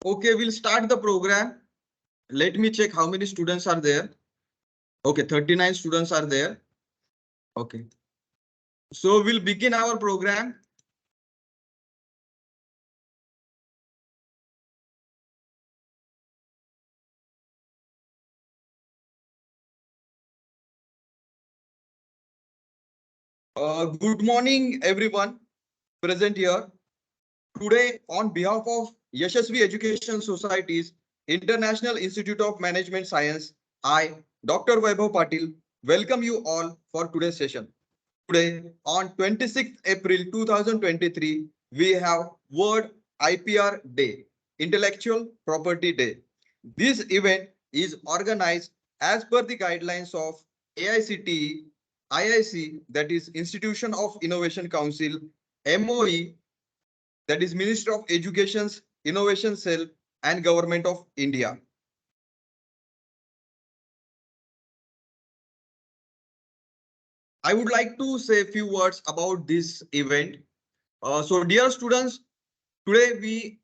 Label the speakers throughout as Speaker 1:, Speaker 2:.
Speaker 1: Okay, we'll start the program. Let me check how many students are there. Okay, 39 students are there. Okay. So we'll begin our program. Good morning, everyone present here. Today, on behalf of Yashasvi Education Society's International Institute of Management Science, I, Dr. Vaibhav Patil, welcome you all for today's session. Today, on 26th April 2023, we have World IPR Day, Intellectual Property Day. This event is organized as per the guidelines of AICTE, IIC, that is Institution of Innovation Council, MOE, that is Ministry of Education's Innovation Cell, and Government of India. I would like to say a few words about this event. So dear students, today we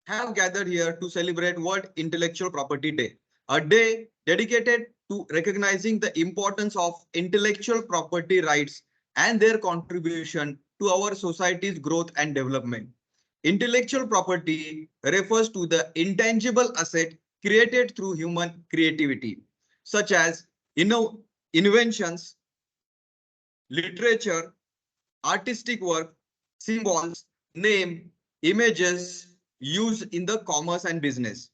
Speaker 1: have gathered here to celebrate World Intellectual Property Day, a day dedicated to recognizing the importance of intellectual property rights and their contribution to our society's growth and development. Intellectual property refers to the intangible asset created through human creativity, such as inventions, literature, artistic work, symbols, name, images used in the commerce and business.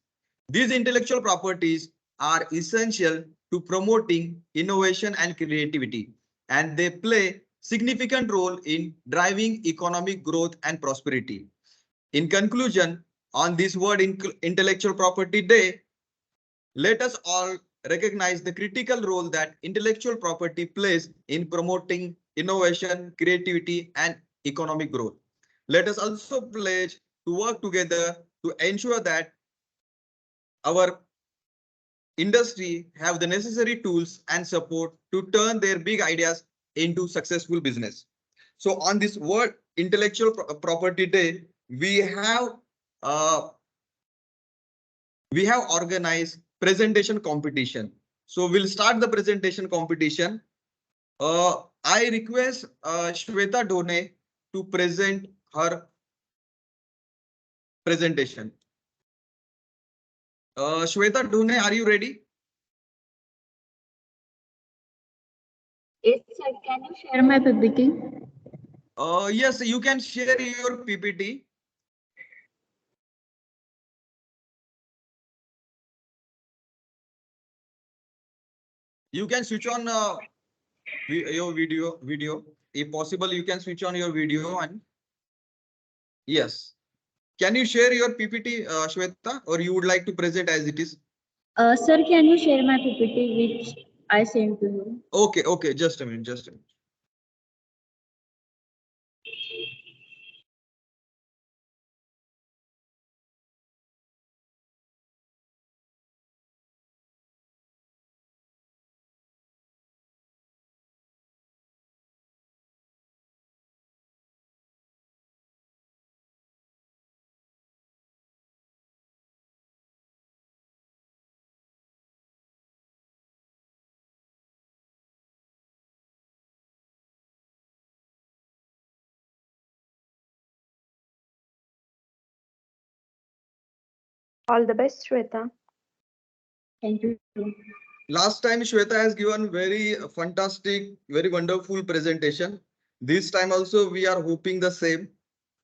Speaker 1: These intellectual properties are essential to promoting innovation and creativity, and they play significant role in driving economic growth and prosperity. In conclusion, on this World Intellectual Property Day, let us all recognize the critical role that intellectual property plays in promoting innovation, creativity, and economic growth. Let us also pledge to work together to ensure that our industry have the necessary tools and support to turn their big ideas into successful business. So on this World Intellectual Property Day, uh, we have organized presentation competition. So we'll start the presentation competition. I request Shweta Done to present her presentation. Shweta Done, are you ready?
Speaker 2: Yes, sir. Can you share my PPT?
Speaker 1: Yes, you can share your PPT. You can switch on your video. If possible, you can switch on your video and yes. Can you share your PPT, Shweta, or you would like to present as it is?
Speaker 2: Sir, can you share my PPT which I sent to you?
Speaker 1: Okay, just a minute, just a minute.
Speaker 3: All the best, Shweta.
Speaker 2: Thank you.
Speaker 1: Last time Shweta has given very fantastic, very wonderful presentation. This time also we are hoping the same,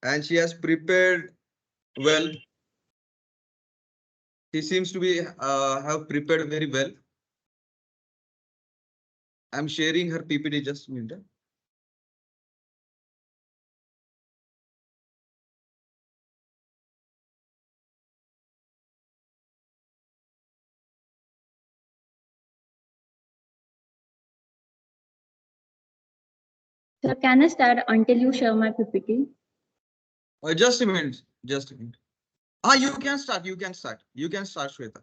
Speaker 1: and she has prepared well. She seems to be have prepared very well. I'm sharing her PPT just a minute.
Speaker 2: Sir, can I start until you share my PPT?
Speaker 1: Just a minute, just a minute. You can start, you can start. You can start, Shweta.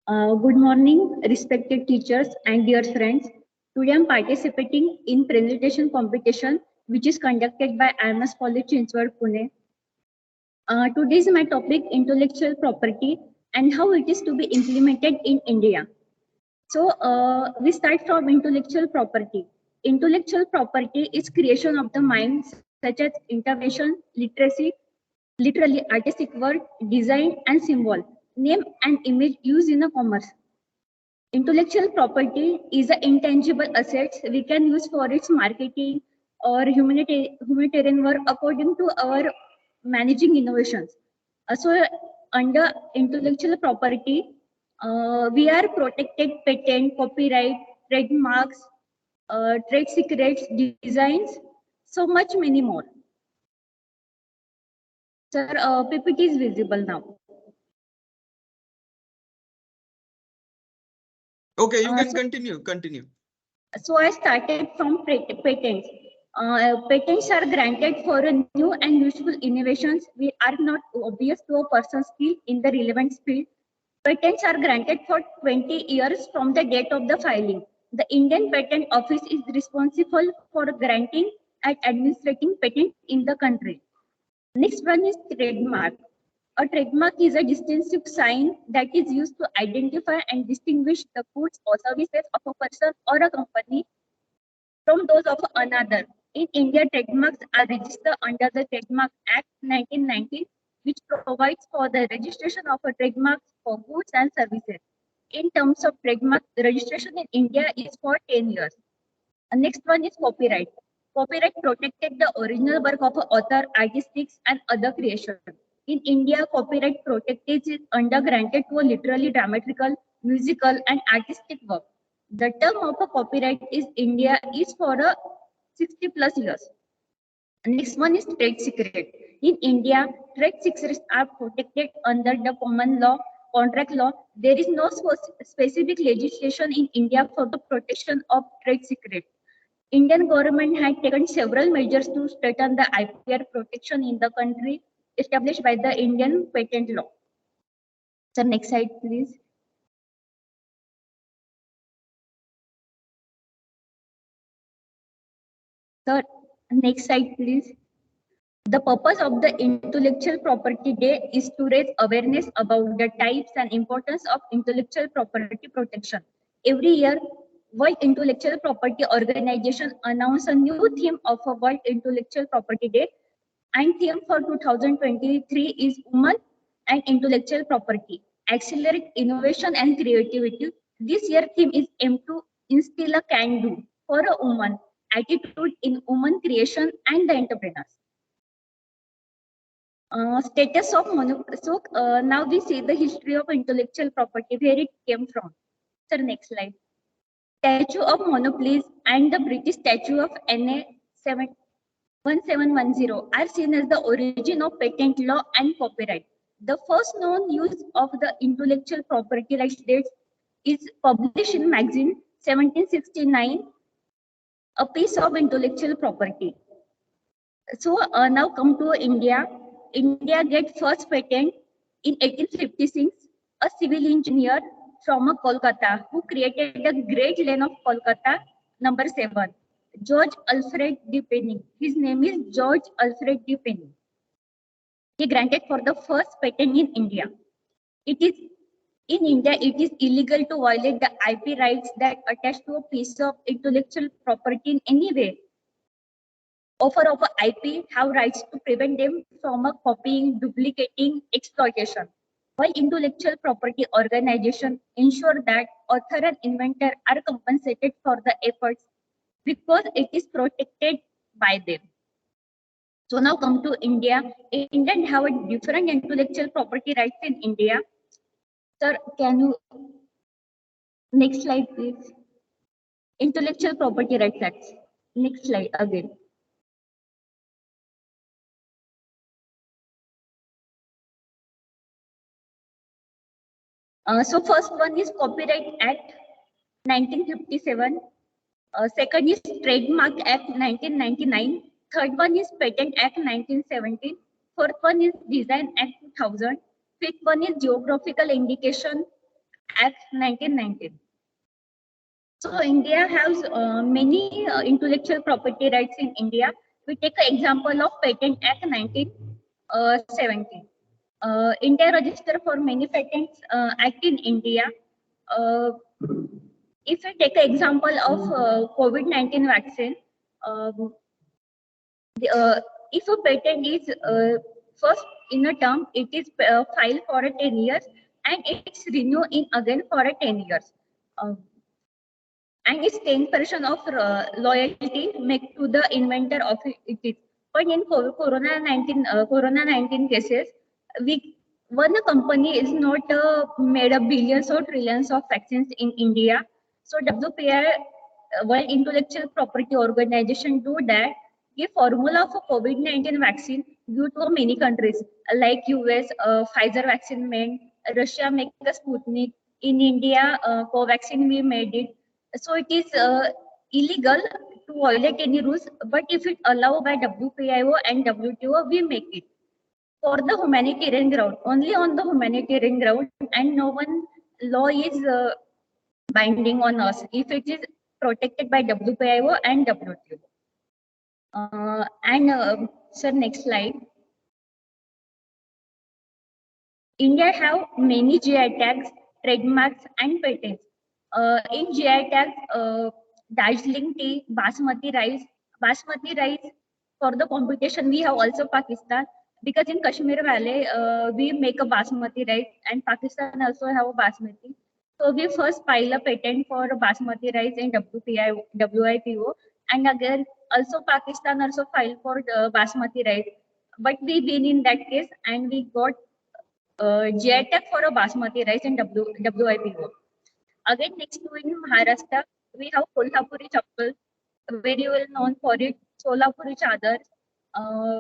Speaker 2: Good morning, respected teachers and dear friends. Today I'm participating in presentation competition which is conducted by IMS College Chinchwad, Pune. Today's my topic intellectual property and how it is to be implemented in India. So we start from intellectual property. Intellectual property is creation of the mind such as intervention, literacy, literally artistic word, design and symbol, name and image used in a commerce. Intellectual property is an intangible asset we can use for its marketing or humanitarian work according to our managing innovations. So under intellectual property, we are protected patent, copyright, trademarks, trade secrets, designs, so much many more. Sir, PPT is visible now.
Speaker 1: Okay, you can
Speaker 2: So
Speaker 1: continue.
Speaker 2: So I started from patents. Patents are granted for a new and useful innovations. We are not obvious to a person's skill in the relevant field. Patents are granted for 20 years from the date of the filing. The Indian Patent Office is responsible for granting and administrating patents in the country. Next one is trademark. A trademark is a distinctive sign that is used to identify and distinguish the goods or services of a person or a company from those of another. In India, trademarks are registered under the Trademark Act 1990, which provides for the registration of a trademark for goods and services. In terms of trademark, the registration in India is for 10 years. Next one is copyright. Copyright protected the original work of an author, artistics, and other creation. In India, copyright protected is under granted to a literally dramatical, musical, and artistic work. The term of a copyright is India is for a 60 plus years. Next one is trade secret. In India, trade secrets are protected under the common law, contract law. There is no specific legislation in India for the protection of trade secret. Indian government had taken several measures to strengthen the IPR protection in the country established by the Indian patent law. So next slide, please. Sir, next slide, please. The purpose of the Intellectual Property Day is to raise awareness about the types and importance of intellectual property protection. Every year, World Intellectual Property Organization announces a new theme of a World Intellectual Property Day, and theme for 2023 is Women and Intellectual Property. Accelerate innovation and creativity. This year theme is aim to instill a can-do for a woman, attitude in woman creation and the entrepreneurs. Status of now we see the history of intellectual property, where it came from. So next slide. Statue of Monopolies and the British Statue of NA 1710 are seen as the origin of patent law and copyright. The first known use of the intellectual property rights dates is published in magazine 1769, a piece of intellectual property. So now come to India. India get first patent in 1856. A civil engineer from Kolkata who created the Great Lane of Kolkata, number 7. George Alfred de Penny. His name is George Alfred de Penny. He granted for the first patent in India. It is in India, it is illegal to violate the IP rights that attach to a piece of intellectual property in any way. Offer of IP have rights to prevent them from copying, duplicating, exploitation. While intellectual property organizations ensure that author and inventor are compensated for the efforts because it is protected by them. So now come to India. Indians have a different intellectual property rights in India. Sir, can you next slide please? Intellectual property rights acts. Next slide again. So first one is Copyright Act 1957. Second is Trademark Act 1999. Third one is Patent Act 1917. Fourth one is Design Act 2000. Fifth one is Geographical Indication Act 1919. So India has many intellectual property rights in India. We take an example of Patent Act 17. India register for many patents act in India. Uh, if we take an example of COVID-19 vaccine, um, if a patent is first in a term, it is filed for a 10 years and it's renewed in again for a 10 years. Uh, and it's 10% of loyalty make to the inventor of it. But in Corona 19 cases, we one company is not made up billions or trillions of vaccines in India. So WPI, World Intellectual Property Organization, do that. The formula for COVID-19 vaccine due to many countries like US, Pfizer vaccine made, Russia make a Sputnik. In India, Covaxin we made it, so it is illegal to violate any rules, but if it allowed by WPIO and WTO, we make it for the humanitarian ground, only on the humanitarian ground, and no one law is binding on us if it is protected by WPIO and WTO. Sir, next slide. India have many GI tags, trademarks, and patents. In GI tags, Darjeeling tea, Basmati rice. For the competition, we have also Pakistan because in Kashmir Valley, we make a Basmati rice, and Pakistan also have a Basmati. So we first file a patent for Basmati rice in WIPO, and again also Pakistan also filed for the Basmati rice. But we win in that case, and we got GI tag for a basmati rice and WIPO. Again, next to in Maharashtra, we have Kolhapuri chappal, very well known for it. Solapuri chadar. Uh,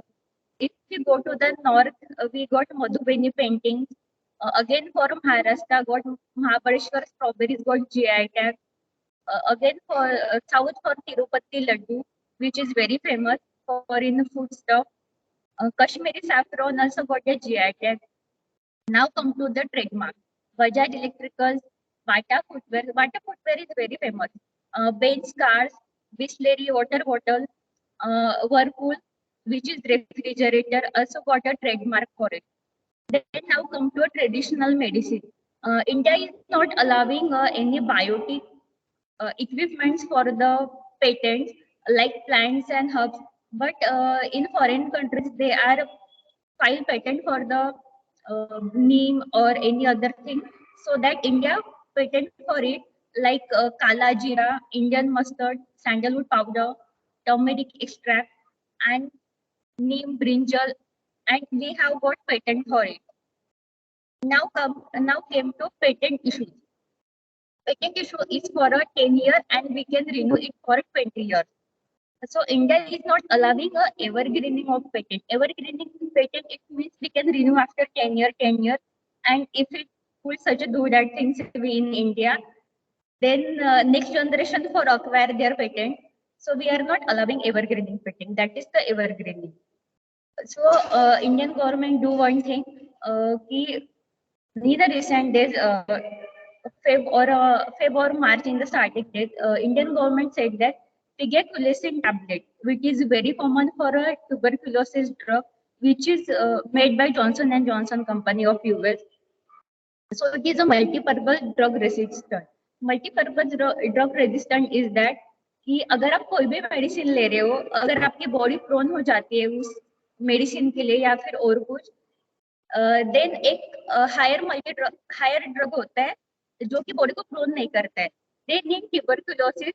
Speaker 2: if we go to the north, we got Madhubani paintings. Again, for Maharashtra, got Mahabaleshwar strawberries got GI tag. Again, for south for Tirupati laddu, which is very famous for in food stuff. Kashmiri saffron also got a GI tag. Now come to the trademark. Bajaj Electricals, Bata Footwear. Bata Footwear is very famous. Benz cars, Bisleri water bottle, Whirlpool, which is refrigerator, also got a trademark for it. Then now come to a traditional medicine. India is not allowing any biotic equipments for the patents like plants and herbs, but in foreign countries they are file patent for the neem or any other thing, so that India patent for it like kala jeera, Indian mustard, sandalwood powder, turmeric extract, and neem brinjal, and we have got patent for it. Now came to patent issues. Patent issue is for a 10-year and we can renew it for 20 years. So India is not allowing a evergreening of patent. Evergreening patent, it means we can renew after 10 years. And if it will such a do that things we in India, then next generation for acquire their patent. So we are not allowing evergreening patent. That is the evergreening. So Indian government do one thing. Ki neither recent days, Feb or March in the starting date, Indian government said that pegfilgrastim tablet, which is very common for a tuberculosis drug, which is made by Johnson and Johnson company of US. So it is a multi-purpose drug resistant. Multi-purpose drug resistant is that कि अगर आप कोई भी medicine ले रहे हो, अगर आपकी बॉडी प्रोन हो जाती है उस मेडिसिन के लिए या फिर और कुछ, देन एक हायर ड्रग होता है जो कि बॉडी को प्रोन नहीं करता है. Then in tuberculosis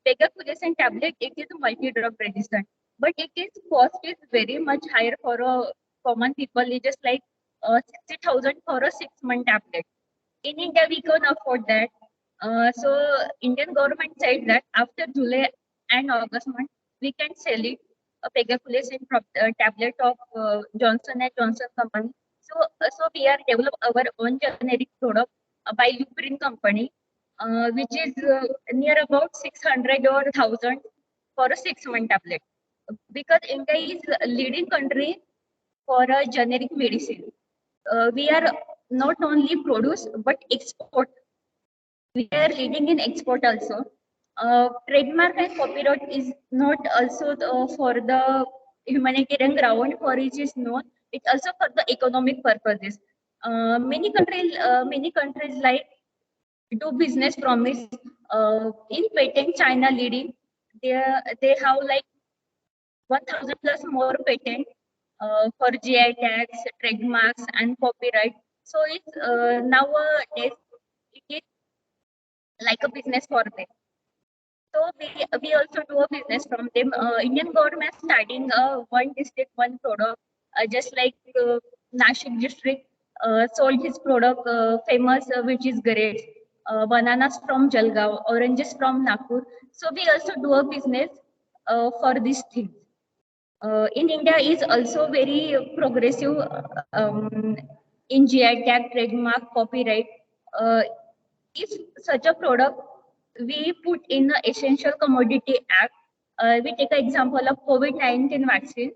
Speaker 2: pegfilgrastim tablet, it is multi drug resistant, but its cost is very much higher for a common people. It is like 60,000 for a 6-month tablet. In India we can afford that. So Indian government said that after July and August month we can sell it, a pegfilgrastim tablet of Johnson and Johnson company. So we are develop our own generic product by Luprin company, which is near about 600 or 1000 for a 6-month tablet. Because India is a leading country for a generic medicine. We are not only produce but export. We are leading in export also. Trademark and copyright is not also for the humanitarian ground for which is known, It's also for the economic purposes. Many countries like do business promise in patent. China leading. They have like 1,000 plus more patent for GI tags, trademarks, and copyright. So it's nowadays it is like a business for them. So we also do a business from them. Indian government starting one district, one product, just like Nashik district sold his product famous, which is grapes, bananas from Jalgaon, oranges from Nagpur. So we also do a business for these things. In India is also very progressive in GI tag, trademark, copyright. Uh, if such a product we put in the Essential Commodity Act, we take an example of COVID-19 vaccine,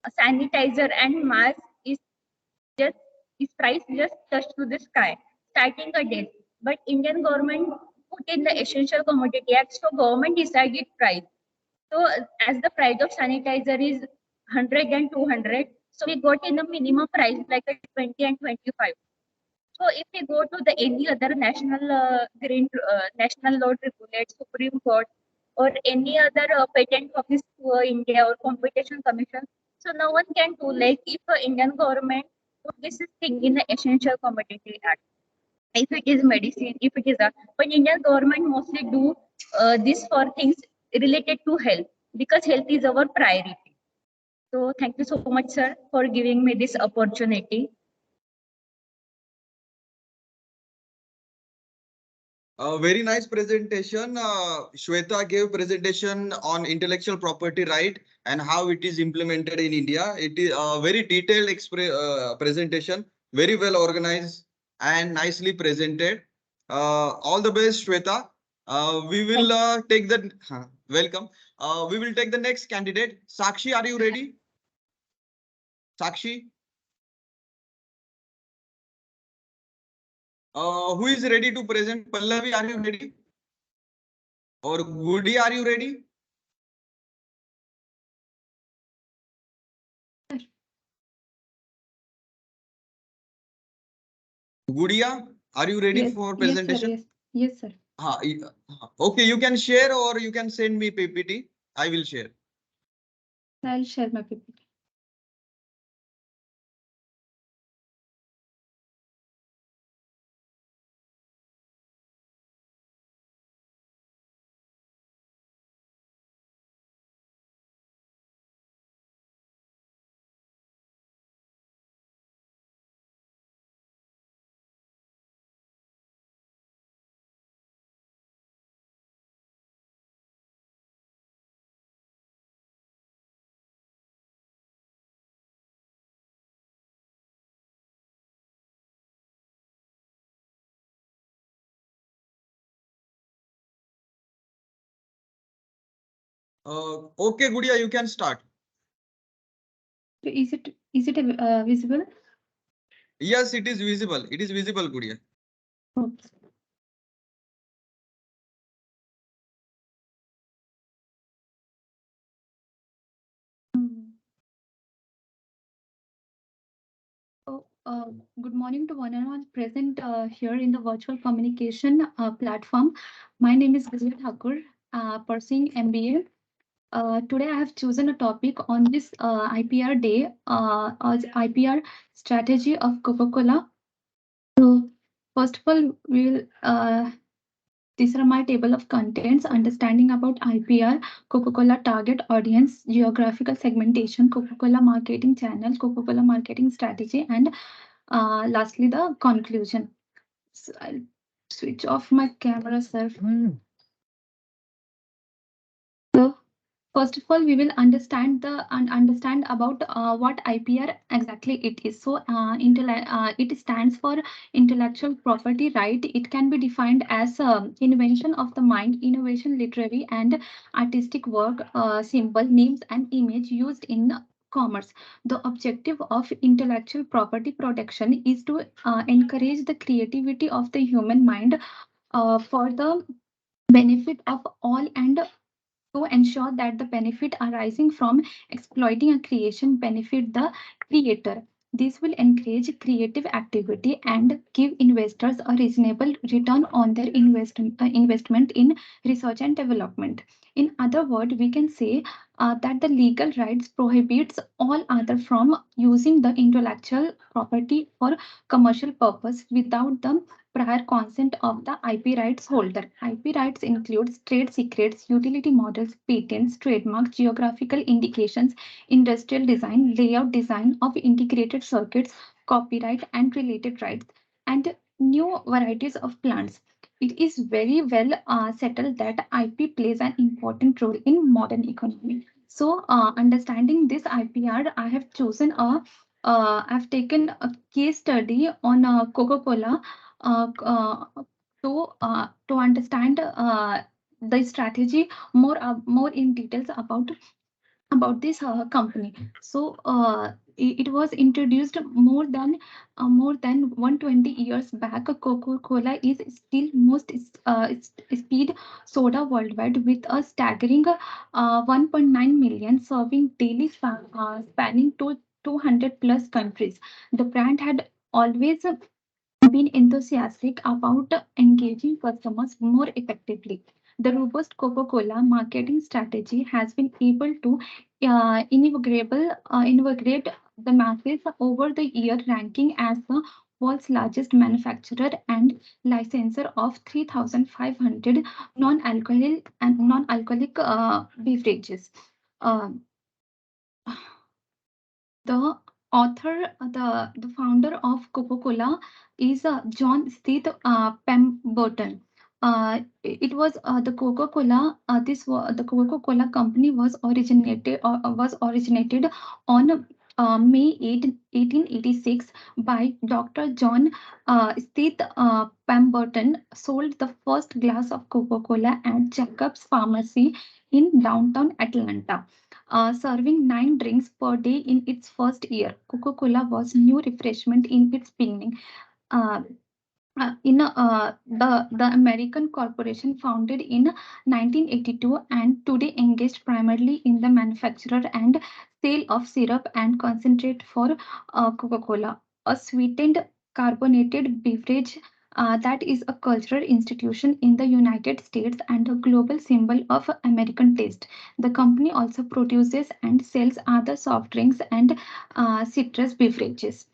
Speaker 2: a sanitizer and mask just is price just touched to the sky, starting a date. But Indian government put in the Essential Commodity Act, so government decided price. So as the price of sanitizer is 100 and 200, so we got in a minimum price like a 20 and 25. So if we go to the any other national law regulate Supreme Court or any other patent office to India or competition commission, so no one can do like if Indian government put this thing in the Essential Commodity Act. If it is medicine, if it is a, but Indian government mostly do this for things related to health because health is our priority. So thank you so much, sir, for giving me this opportunity.
Speaker 1: Very nice presentation. Shweta gave presentation on intellectual property right and how it is implemented in India. It is a very detailed presentation, very well organized and nicely presented. All the best, Shweta. We will take the welcome. We will take the next candidate. Sakshi, are you ready? Sakshi, who is ready to present? Pallavi, are you ready? Or Goody, are you ready? Gudia, are you ready
Speaker 4: Yes,
Speaker 1: for
Speaker 4: yes, sir.
Speaker 1: presentation?
Speaker 4: Yes, yes, sir.
Speaker 1: Okay, you can share or you can send me PPT. I will share.
Speaker 4: I'll share my PPT.
Speaker 1: Okay, Gudia, you can start.
Speaker 4: Is it visible?
Speaker 1: Yes, it is visible. It is visible, Gudia.
Speaker 4: Oops. So, good morning to one and all present here in the virtual communication platform. My name is Gazia Thakur, pursuing MBA. Today, I have chosen a topic on this IPR day, as IPR strategy of Coca-Cola. So, first of all, these are my table of contents, understanding about IPR, Coca-Cola target audience, geographical segmentation, Coca-Cola marketing channel, Coca-Cola marketing strategy, and lastly, the conclusion. So I'll switch off my camera, sir. So first of all, we will understand about what IPR exactly it is. So, it stands for intellectual property right. It can be defined as invention of the mind, innovation, literary and artistic work, symbol, names, and image used in commerce. The objective of intellectual property protection is to encourage the creativity of the human mind for the benefit of all and to ensure that the benefit arising from exploiting a creation benefit the creator. This will encourage creative activity and give investors a reasonable return on their investment in research and development. In other words, we can say that the legal rights prohibits all other from using the intellectual property for commercial purpose without the prior consent of the IP rights holder. IP rights includes trade secrets, utility models, patents, trademarks, geographical indications, industrial design, layout design of integrated circuits, copyright and related rights, and new varieties of plants. It is very well settled that IP plays an important role in modern economy. So, understanding this IPR, I have chosen I've taken a case study on Coca-Cola to understand the strategy more in details about this company. So it was introduced more than 120 years back. Coca-Cola is still most speed soda worldwide with a staggering 1.9 million serving daily spanning to 200 plus countries. The brand had always been enthusiastic about engaging customers more effectively. The robust Coca-Cola marketing strategy has been able to invigorate the masses over the year, ranking as the world's largest manufacturer and licensor of 3,500 non-alcoholic beverages. Uh, the the founder of Coca-Cola is John Stith Pemberton. It was the Coca-Cola. The Coca-Cola company was originated on May 8, 1886 by Dr. John Stith Pemberton. Sold the first glass of Coca-Cola at Jacob's Pharmacy in downtown Atlanta, serving 9 drinks per day in its first year. Coca-Cola was new refreshment in its beginning. Uh, the American corporation founded in 1982 and today engaged primarily in the manufacture and sale of syrup and concentrate for Coca-Cola, a sweetened carbonated beverage that is a cultural institution in the United States and a global symbol of American taste. The company also produces and sells other soft drinks and citrus beverages.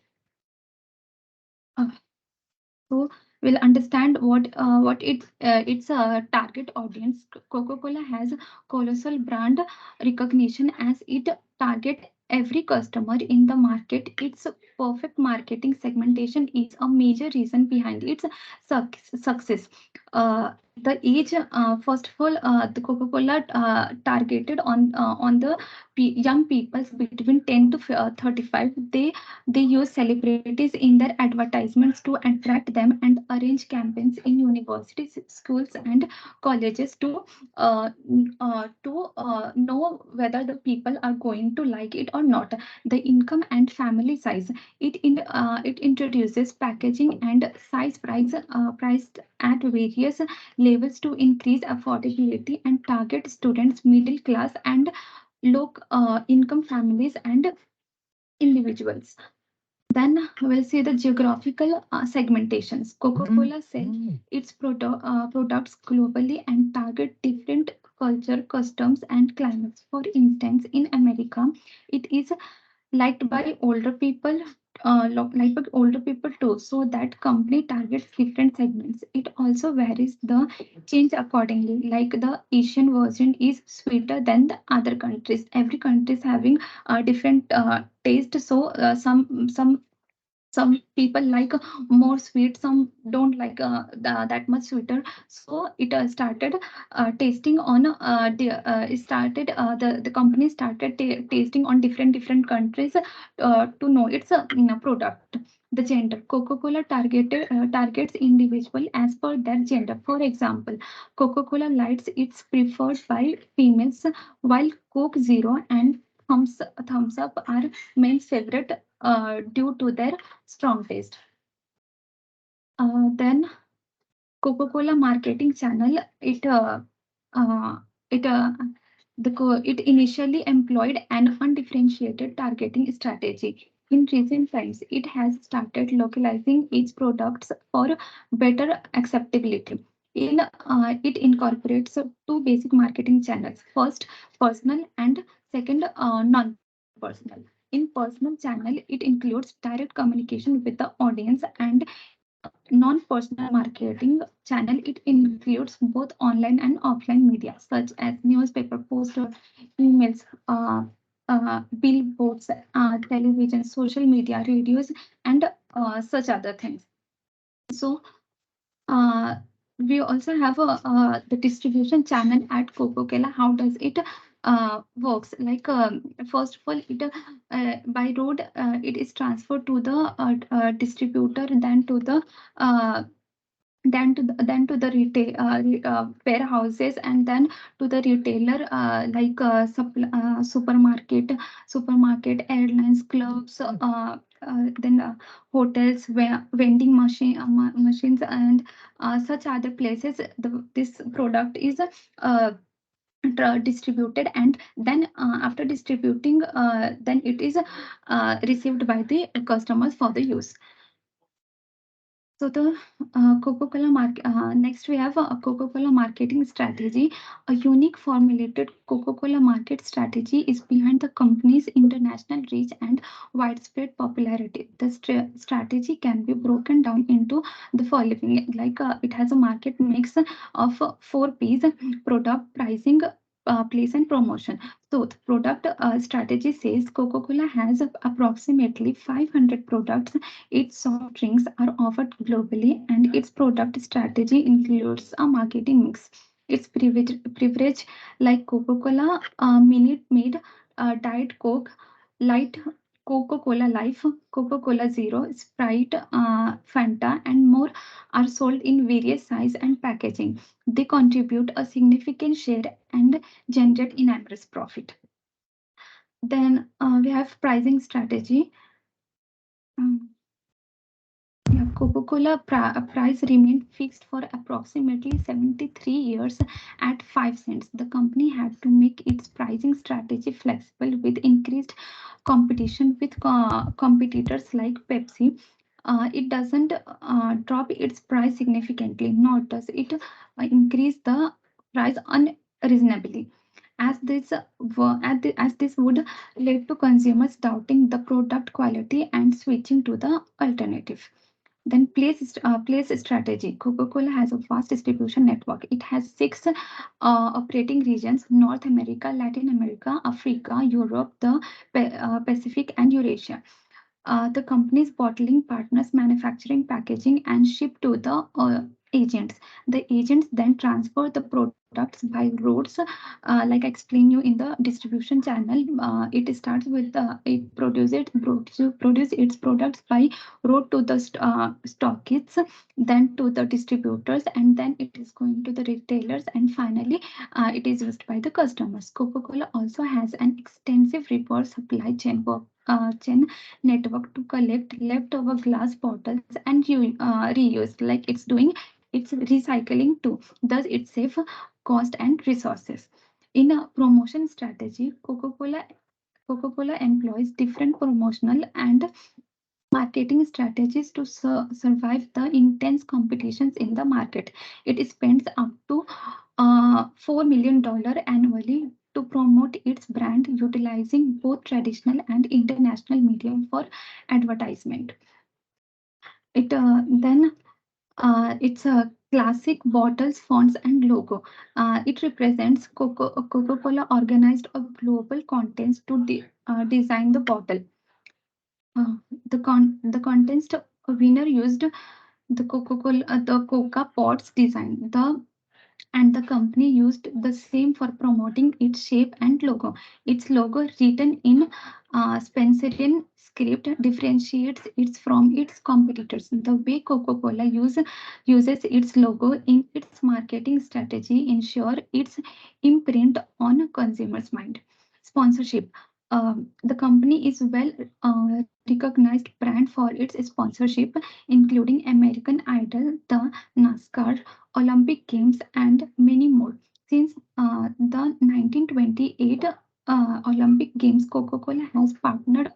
Speaker 4: Uh, so we'll understand what its target audience. Coca-Cola has colossal brand recognition as it target every customer in the market. Its perfect marketing segmentation is a major reason behind its success. The age, first of all, the Coca-Cola targeted on the young people between 10 to 35. They use celebrities in their advertisements to attract them and arrange campaigns in universities, schools, and colleges to know whether the people are going to like it or not. The income and family size. It introduces packaging and size priced at various levels to increase affordability and target students, middle class, and low income families and individuals. Then we'll see the geographical segmentations. Coca-Cola sell its products globally and target different culture, customs, and climates. For instance, in America, it is liked by older people, liked by older people too. So that company targets different segments. It also varies the change accordingly. Like the Asian version is sweeter than the other countries. Every country is having a different taste. So some people like more sweet, some don't like that much sweeter. So it started tasting on it started the company started tasting on different countries to know its product. The gender. Coca-Cola targets individual as per their gender. For example, Coca-Cola Lights it's preferred by females, while Coke Zero and thumbs up are men's favorite due to their strong taste. Then Coca-Cola marketing channel. Uh, it It initially employed an undifferentiated targeting strategy. In recent times, it has started localizing its products for better acceptability. It incorporates two basic marketing channels. First, personal, and second, non-personal. In personal channel, it includes direct communication with the audience, and in non-personal marketing channel, it includes both online and offline media, such as newspaper, poster, emails, billboards, television, social media, radios, and such other things. So uh, we also have the distribution channel at Coca-Cola. How does it works? Like first of all, it by road it is transferred to the distributor, uh, then to the retail warehouses, and then to the retailer like supermarket, airlines, clubs, then hotels, where vending machines, and such other places. This product is distributed, and then after distributing, then it is received by the customers for the use. So the next we have a Coca-Cola marketing strategy. A unique formulated Coca-Cola market strategy is behind the company's international reach and widespread popularity. The strategy can be broken down into the following. Like it has a market mix of four P's: product, pricing, place, and promotion. So the product strategy says Coca-Cola has approximately 500 products. Its soft drinks are offered globally, and its product strategy includes a marketing mix. Its beverage like Coca-Cola, Minute Maid, Diet Coke, Light, Coca-Cola Life, Coca-Cola Zero, Sprite, Fanta, and more are sold in various size and packaging. They contribute a significant share and generate enormous profit. Then we have pricing strategy. Yeah, Coca-Cola price remained fixed for approximately 73 years at 5 cents. The company had to make its pricing strategy flexible with increased competition with competitors like Pepsi. It doesn't drop its price significantly, nor does it increase the price unreasonably. As this would lead to consumers doubting the product quality and switching to the alternative. Then place strategy. Coca-Cola has a vast distribution network. It has six operating regions: North America, Latin America, Africa, Europe, the Pacific, and Eurasia. The company's bottling partners manufacturing, packaging, and ship to the agents. The agents then transfer the products by roads. Like I explained you in the distribution channel, it starts with it produce its products by road to the stockists, then to the distributors, and then it is going to the retailers, and finally it is used by the customers. Coca-Cola also has an extensive reverse supply chain network to collect leftover glass bottles and reuse, like it's doing its recycling too. Thus it saves cost and resources. In a promotion strategy, Coca-Cola employs different promotional and marketing strategies to survive the intense competitions in the market. It spends up to $4 million annually to promote its brand, utilizing both traditional and international medium for advertisement. It's a classic bottles, fonts, and logo. It represents Coca-Cola organized a global contest to design the bottle. The contest winner used the Coca Pots design. The company used the same for promoting its shape and logo. Its logo, written in Spencerian script, differentiates it from its competitors. The way Coca-Cola uses its logo in its marketing strategy ensure its imprint on consumers' mind. Sponsorship. The company is well recognized brand for its sponsorship, including American Idol, the NASCAR, Olympic Games, and many more. Since the 1928 Olympic Games, Coca-Cola has partnered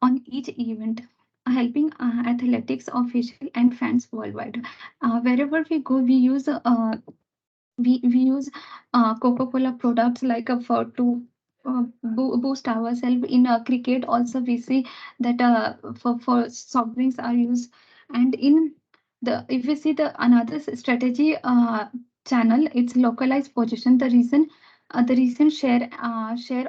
Speaker 4: on each event, helping athletics officials and fans worldwide. Wherever we go, we use Coca-Cola products like for to boost ourselves in cricket. Also, we see that for soft drinks are used, and in the if we see the another strategy channel, it's localized position. The recent share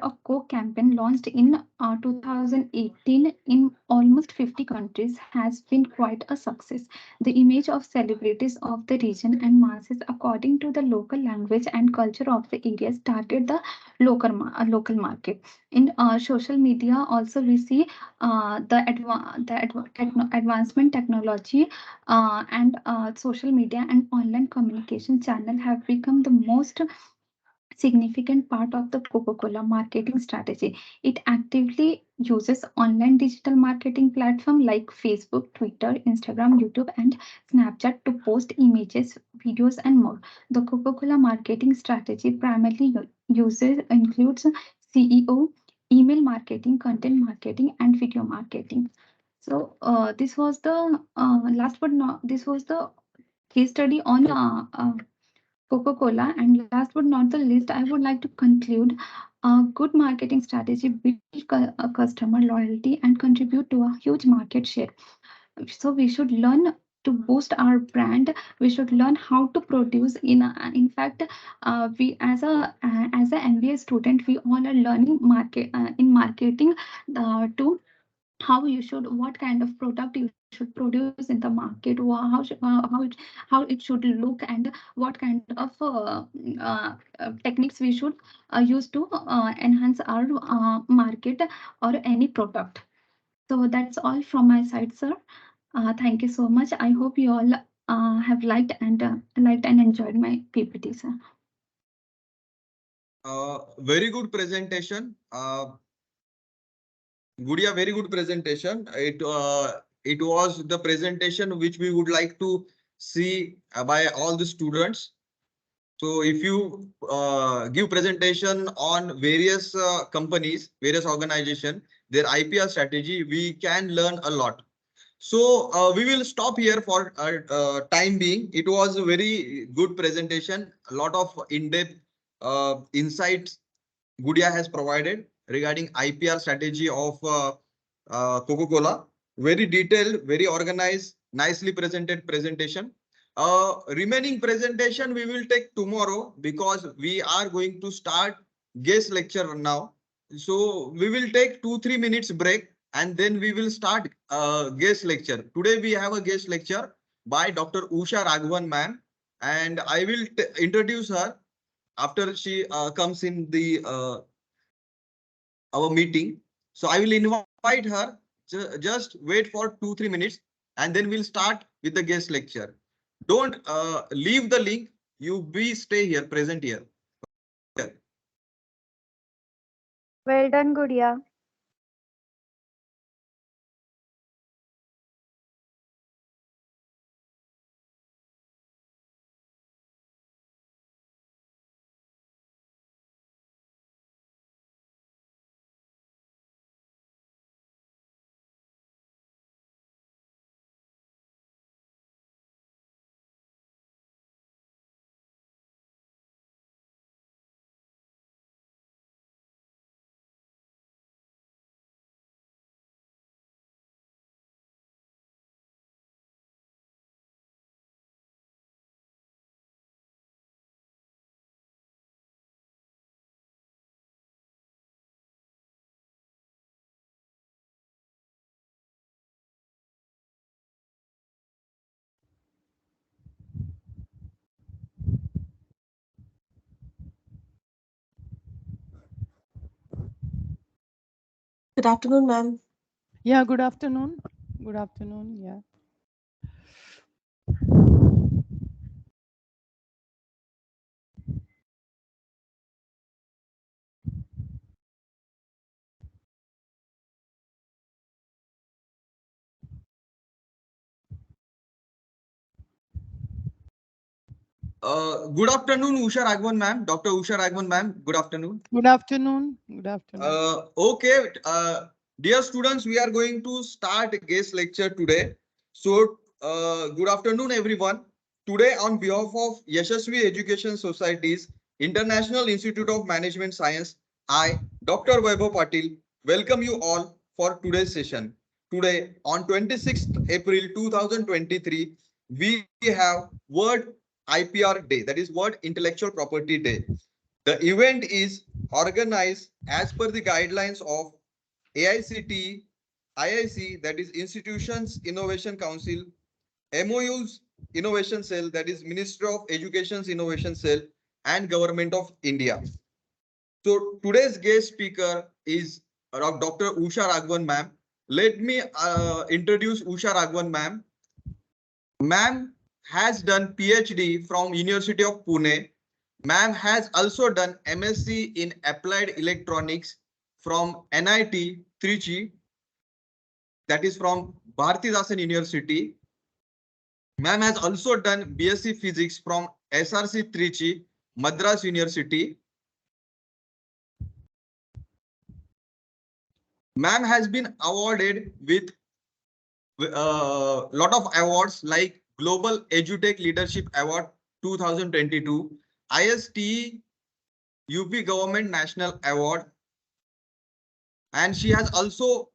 Speaker 4: of Coke campaign launched in 2018 in almost 50 countries has been quite a success. The image of celebrities of the region and masses according to the local language and culture of the areas target the local market. In social media also we see advancement technology and social media and online communication channel have become the most significant part of the Coca-Cola marketing strategy. It actively uses online digital marketing platforms like Facebook, Twitter, Instagram, YouTube, and Snapchat to post images, videos, and more. The Coca-Cola marketing strategy primarily uses includes CEO, email marketing, content marketing, and video marketing. So this was the last but not this was the case study on Coca-Cola. And last but not the least, I would like to conclude a good marketing strategy build customer loyalty and contribute to a huge market share. So we should learn to boost our brand. We should learn how to produce. In fact, we as a MBA student, we all are learning in marketing to how you should what kind of product you should produce in the market, how it should look, and what kind of techniques we should use to enhance our market or any product. So that's all from my side, sir. Thank you so much. I hope you all have liked and enjoyed my PPT, sir.
Speaker 1: Very good presentation. Gudia, very good presentation. It was the presentation which we would like to see by all the students. So if you give presentation on various companies, various organization, their IPR strategy, we can learn a lot. So we will stop here for time being. It was a very good presentation. A lot of in-depth insights Gudia has provided regarding IPR strategy of Coca-Cola. Very detailed, very organized, nicely presented presentation. Remaining presentation we will take tomorrow because we are going to start guest lecture now. So we will take 2-3 minutes break and then we will start guest lecture. Today we have a guest lecture by Dr. Usha Raghavan ma'am, and I will introduce her after she comes in the our meeting. So I will invite her. Just wait for 2-3 minutes and then we'll start with the guest lecture. Don't leave the link. You be stay here, present here.
Speaker 3: Well done, Gudia.
Speaker 5: Good afternoon, ma'am.
Speaker 6: Yeah, good afternoon. Good afternoon. Yeah.
Speaker 1: Good afternoon, Usha Raghavan ma'am. Dr. Usha Raghavan ma'am. Good afternoon.
Speaker 6: Good afternoon. Good afternoon.
Speaker 1: Okay, dear students, we are going to start a guest lecture today. So, good afternoon, everyone. Today, on behalf of Yashasvi Education Society's International Institute of Management Science, I, Dr. Vaibhav Patil, welcome you all for today's session. Today, on 26th April 2023, we have World IPR Day, that is World Intellectual Property Day. The event is organized as per the guidelines of AICTE, IIC, that is Institutions Innovation Council, MOU's Innovation Cell, that is Ministry of Education's Innovation Cell, and Government of India. So today's guest speaker is Dr. Usha Raghavan ma'am. Let me introduce Usha Raghavan ma'am. Ma'am has done PhD from University of Pune. Ma'am has also done MSc in Applied Electronics from NIT Trichy, that is from Bharatidasan University. Ma'am has also done BSc Physics from SRC Trichy, Madras University. Ma'am has been awarded with lot of awards like Global EduTech Leadership Award 2022, ISTE UP Government National Award, and she has also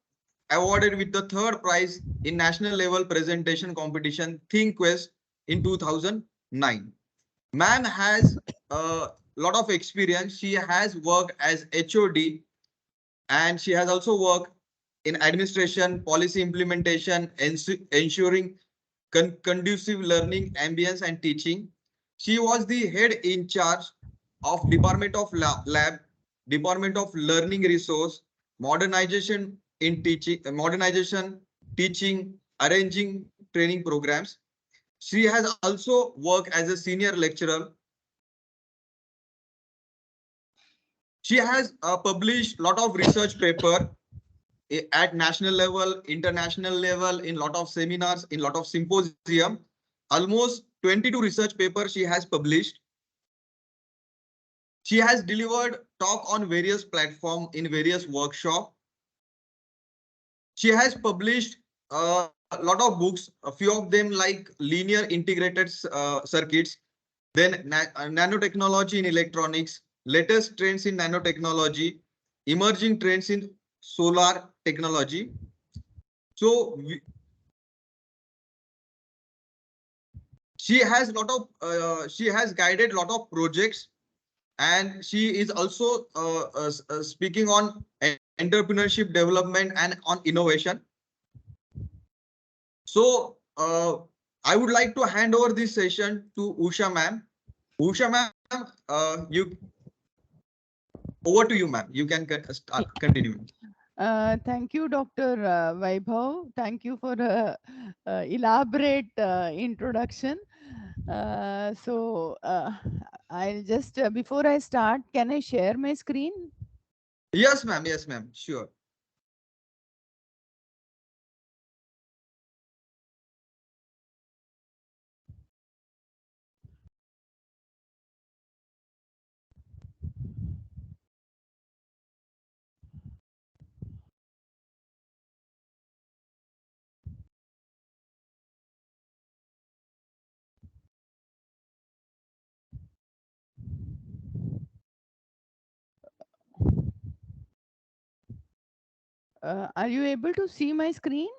Speaker 1: awarded with the third prize in national level presentation competition ThinkQuest in 2009. Ma'am has a lot of experience. She has worked as HOD and she has also worked in administration, policy implementation, ensuring conducive learning ambience and teaching. She was the head in charge of Department of Lab, Department of Learning Resource, modernization, teaching, arranging training programs. She has also worked as a senior lecturer. She has published a lot of research paper at national level, international level, in lot of seminars, in lot of symposium. Almost 22 research papers she has published. She has delivered talk on various platforms in various workshops. She has published a lot of books, a few of them like linear integrated circuits, then nanotechnology in electronics, latest trends in nanotechnology, emerging trends in solar technology. So she has guided lot of projects, and she is also speaking on entrepreneurship development and on innovation. So I would like to hand over this session to Usha ma'am. Usha ma'am, over to you, ma'am. You can continue.
Speaker 6: Thank you, Dr. Vaibhav. Thank you for elaborate introduction. I'll just, before I start, can I share my screen?
Speaker 1: Yes, ma'am. Yes, ma'am. Sure.
Speaker 6: Are you able to see my screen?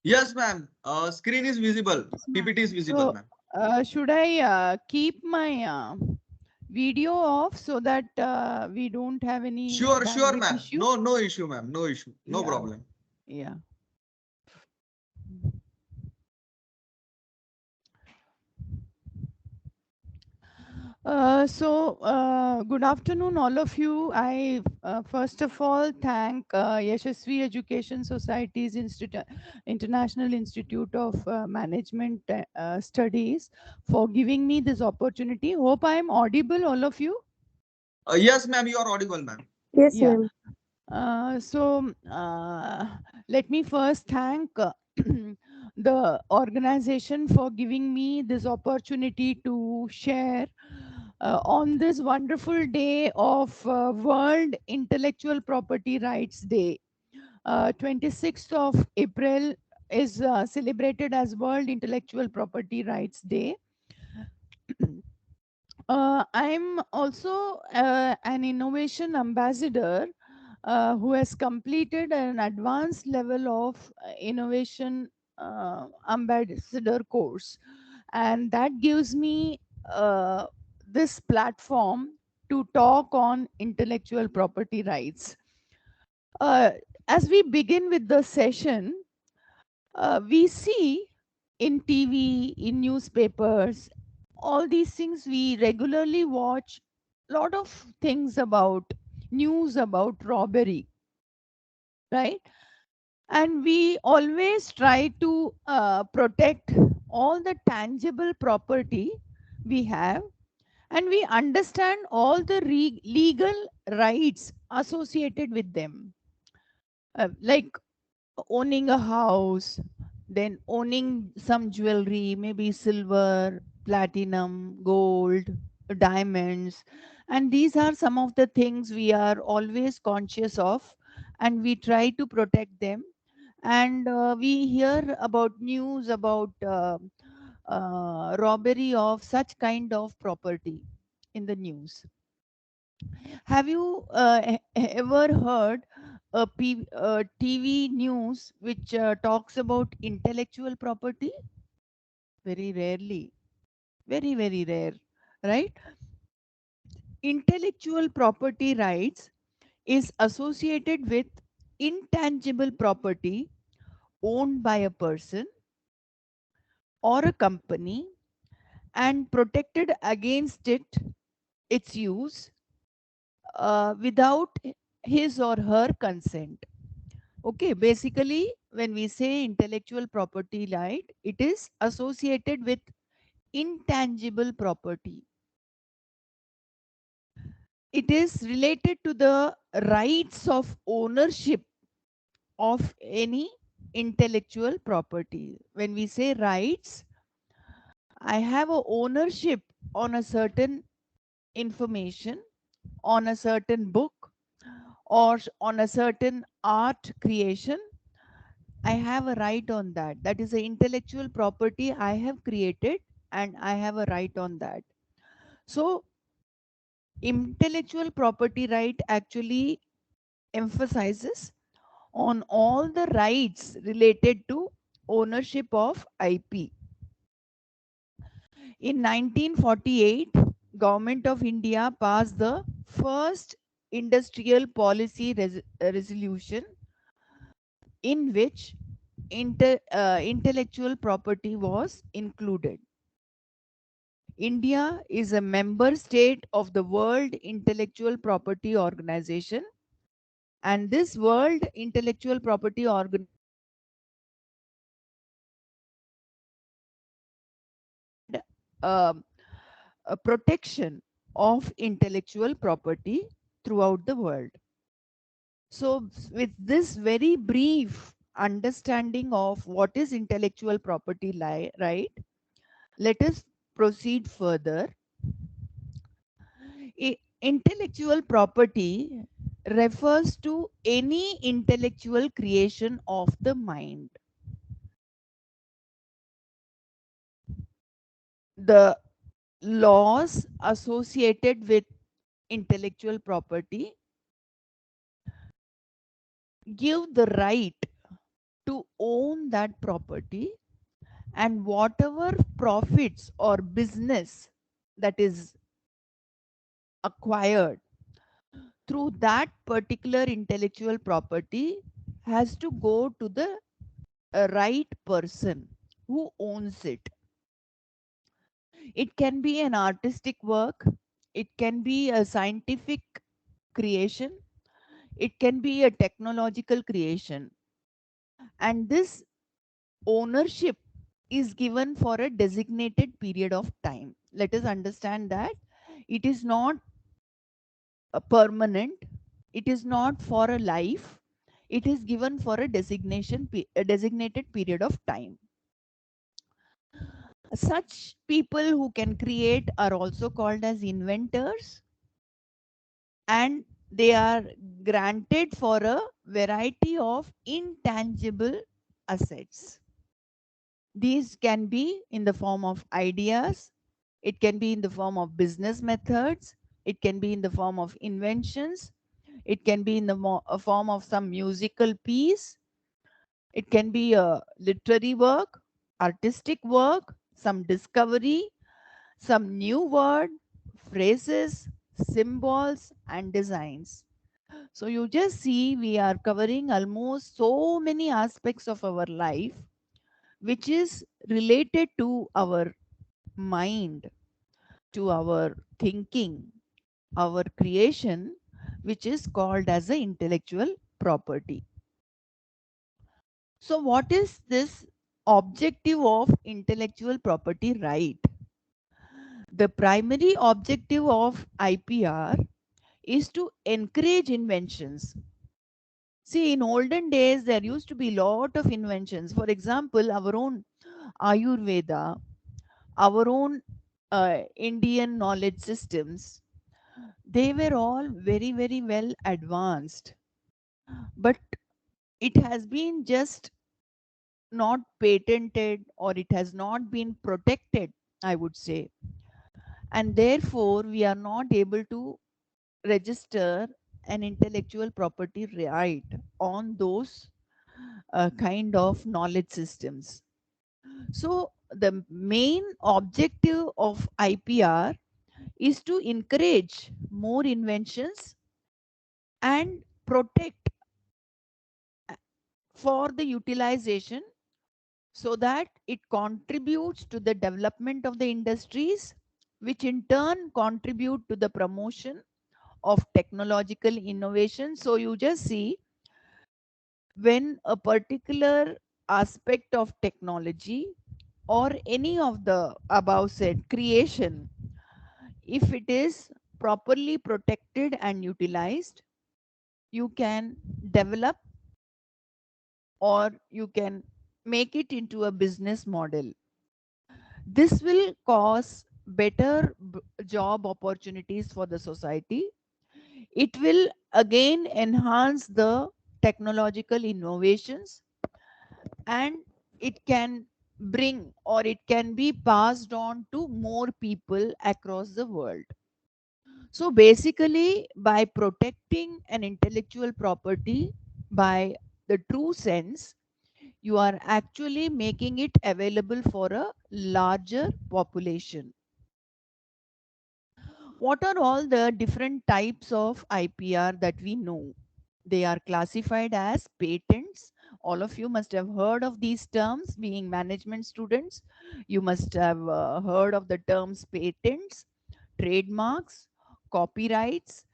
Speaker 1: Yes, ma'am. Screen is visible. PPT is visible,
Speaker 6: So,
Speaker 1: ma'am.
Speaker 6: should I keep my video off so that we don't have any
Speaker 1: Sure,
Speaker 6: bandwidth
Speaker 1: ma'am.
Speaker 6: issue?
Speaker 1: No issue, ma'am. No issue. No
Speaker 6: Yeah.
Speaker 1: problem.
Speaker 6: Yeah. Good afternoon, all of you. I first of all thank Yashasvi Education Society's International Institute of Management Studies for giving me this opportunity. Hope I am audible, all of you.
Speaker 1: Yes, ma'am. You are audible, ma'am.
Speaker 3: Yes,
Speaker 6: Yeah.
Speaker 3: ma'am.
Speaker 6: Let me first thank the organization for giving me this opportunity to share on this wonderful day of World Intellectual Property Rights Day. 26th of April is celebrated as World Intellectual Property Rights Day. I'm also an innovation ambassador who has completed an advanced level of innovation ambassador course, and that gives me this platform to talk on intellectual property rights. Uh, as we begin with the session, we see in TV, in newspapers, all these things we regularly watch. Lot of things about news about robbery, right? And we always try to protect all the tangible property we have, and we understand all the legal rights associated with them, like owning a house, then owning some jewelry, maybe silver, platinum, gold, diamonds. And these are some of the things we are always conscious of, and we try to protect them. And we hear about news about robbery of such kind of property in the news. Have you ever heard a TV news which talks about intellectual property? Very rarely, very, very rare, right? Intellectual property rights is associated with intangible property owned by a person or a company and protected against its use without his or her consent. Okay, basically, when we say intellectual property right, it is associated with intangible property. It is related to the rights of ownership of any intellectual property. When we say rights, I have a ownership on a certain information, on a certain book, or on a certain art creation. I have a right on that. That is the intellectual property I have created, and I have a right on that. So, intellectual property right actually emphasizes on all the rights related to ownership of IP. In 1948, Government of India passed the first industrial policy resolution in which intellectual property was included. India is a member state of the World Intellectual Property Organization, and this World Intellectual Property Organization um, a protection of intellectual property throughout the world. So, with this very brief understanding of what is intellectual property right, let us proceed further. Intellectual property refers to any intellectual creation of the mind. The laws associated with intellectual property give the right to own that property, and whatever profits or business that is acquired through that particular intellectual property has to go to the right person who owns it. It can be an artistic work, it can be a scientific creation, it can be a technological creation, and this ownership is given for a designated period of time. Let us understand that it is not a permanent, it is not for a life, it is given for a designated period of time. Such people who can create are also called as inventors, and they are granted for a variety of intangible assets. These can be in the form of ideas, it can be in the form of business methods, it can be in the form of inventions, it can be in the a form of some musical piece, it can be a literary work, artistic work, some discovery, some new word, phrases, symbols, and designs. So you just see we are covering almost so many aspects of our life which is related to our mind, to our thinking, our creation, which is called as the intellectual property. So what is this objective of intellectual property right? The primary objective of IPR is to encourage inventions. See, in olden days, there used to be lot of inventions. For example, our own Ayurveda, our own Indian knowledge systems, they were all very, very well advanced. But it has been just not patented, or it has not been protected, I would say. And therefore, we are not able to register an intellectual property right on those kind of knowledge systems. So, the main objective of IPR is to encourage more inventions and protect for the utilization so that it contributes to the development of the industries, which in turn contribute to the promotion of technological innovation. So you just see, when a particular aspect of technology or any of the above said creation, if it is properly protected and utilized, you can develop, or you can make it into a business model. This will cause better job opportunities for the society. It will again enhance the technological innovations, and it can bring, or it can be passed on to more people across the world. So basically, by protecting an intellectual property by the true sense, you are actually making it available for a larger population. What are all the different types of IPR that we know? They are classified as patents. All of you must have heard of these terms, being management students. You must have heard of the terms patents, trademarks, copyrights,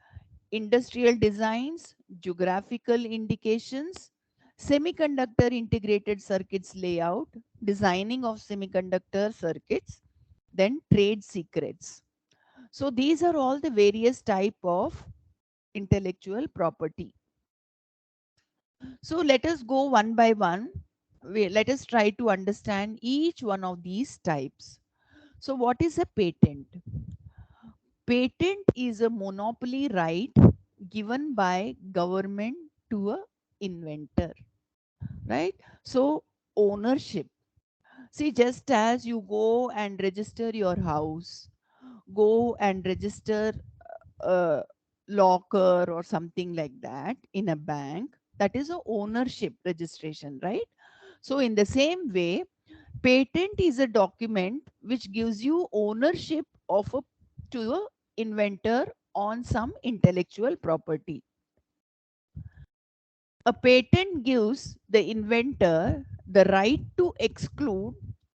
Speaker 6: industrial designs, geographical indications, semiconductor integrated circuits layout, designing of semiconductor circuits, then trade secrets. So these are all the various type of intellectual property. So let us go one by one. Let us try to understand each one of these types. So what is a patent? Patent is a monopoly right given by government to a inventor, right? So ownership. See, just as you go and register your house, go and register a locker or something like that in a bank, that is a ownership registration, right? So in the same way, patent is a document which gives you ownership of a to a inventor on some intellectual property. A patent gives the inventor the right to exclude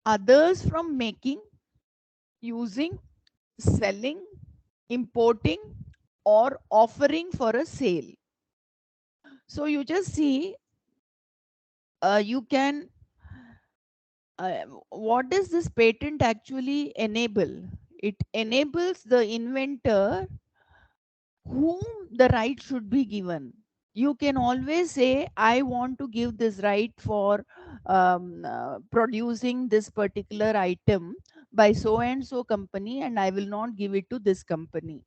Speaker 6: others from making, using, selling, importing, or offering for a sale. So you just see, you can, what does this patent actually enable? It enables the inventor whom the right should be given. You can always say, I want to give this right for producing this particular item by so and so company, and I will not give it to this company.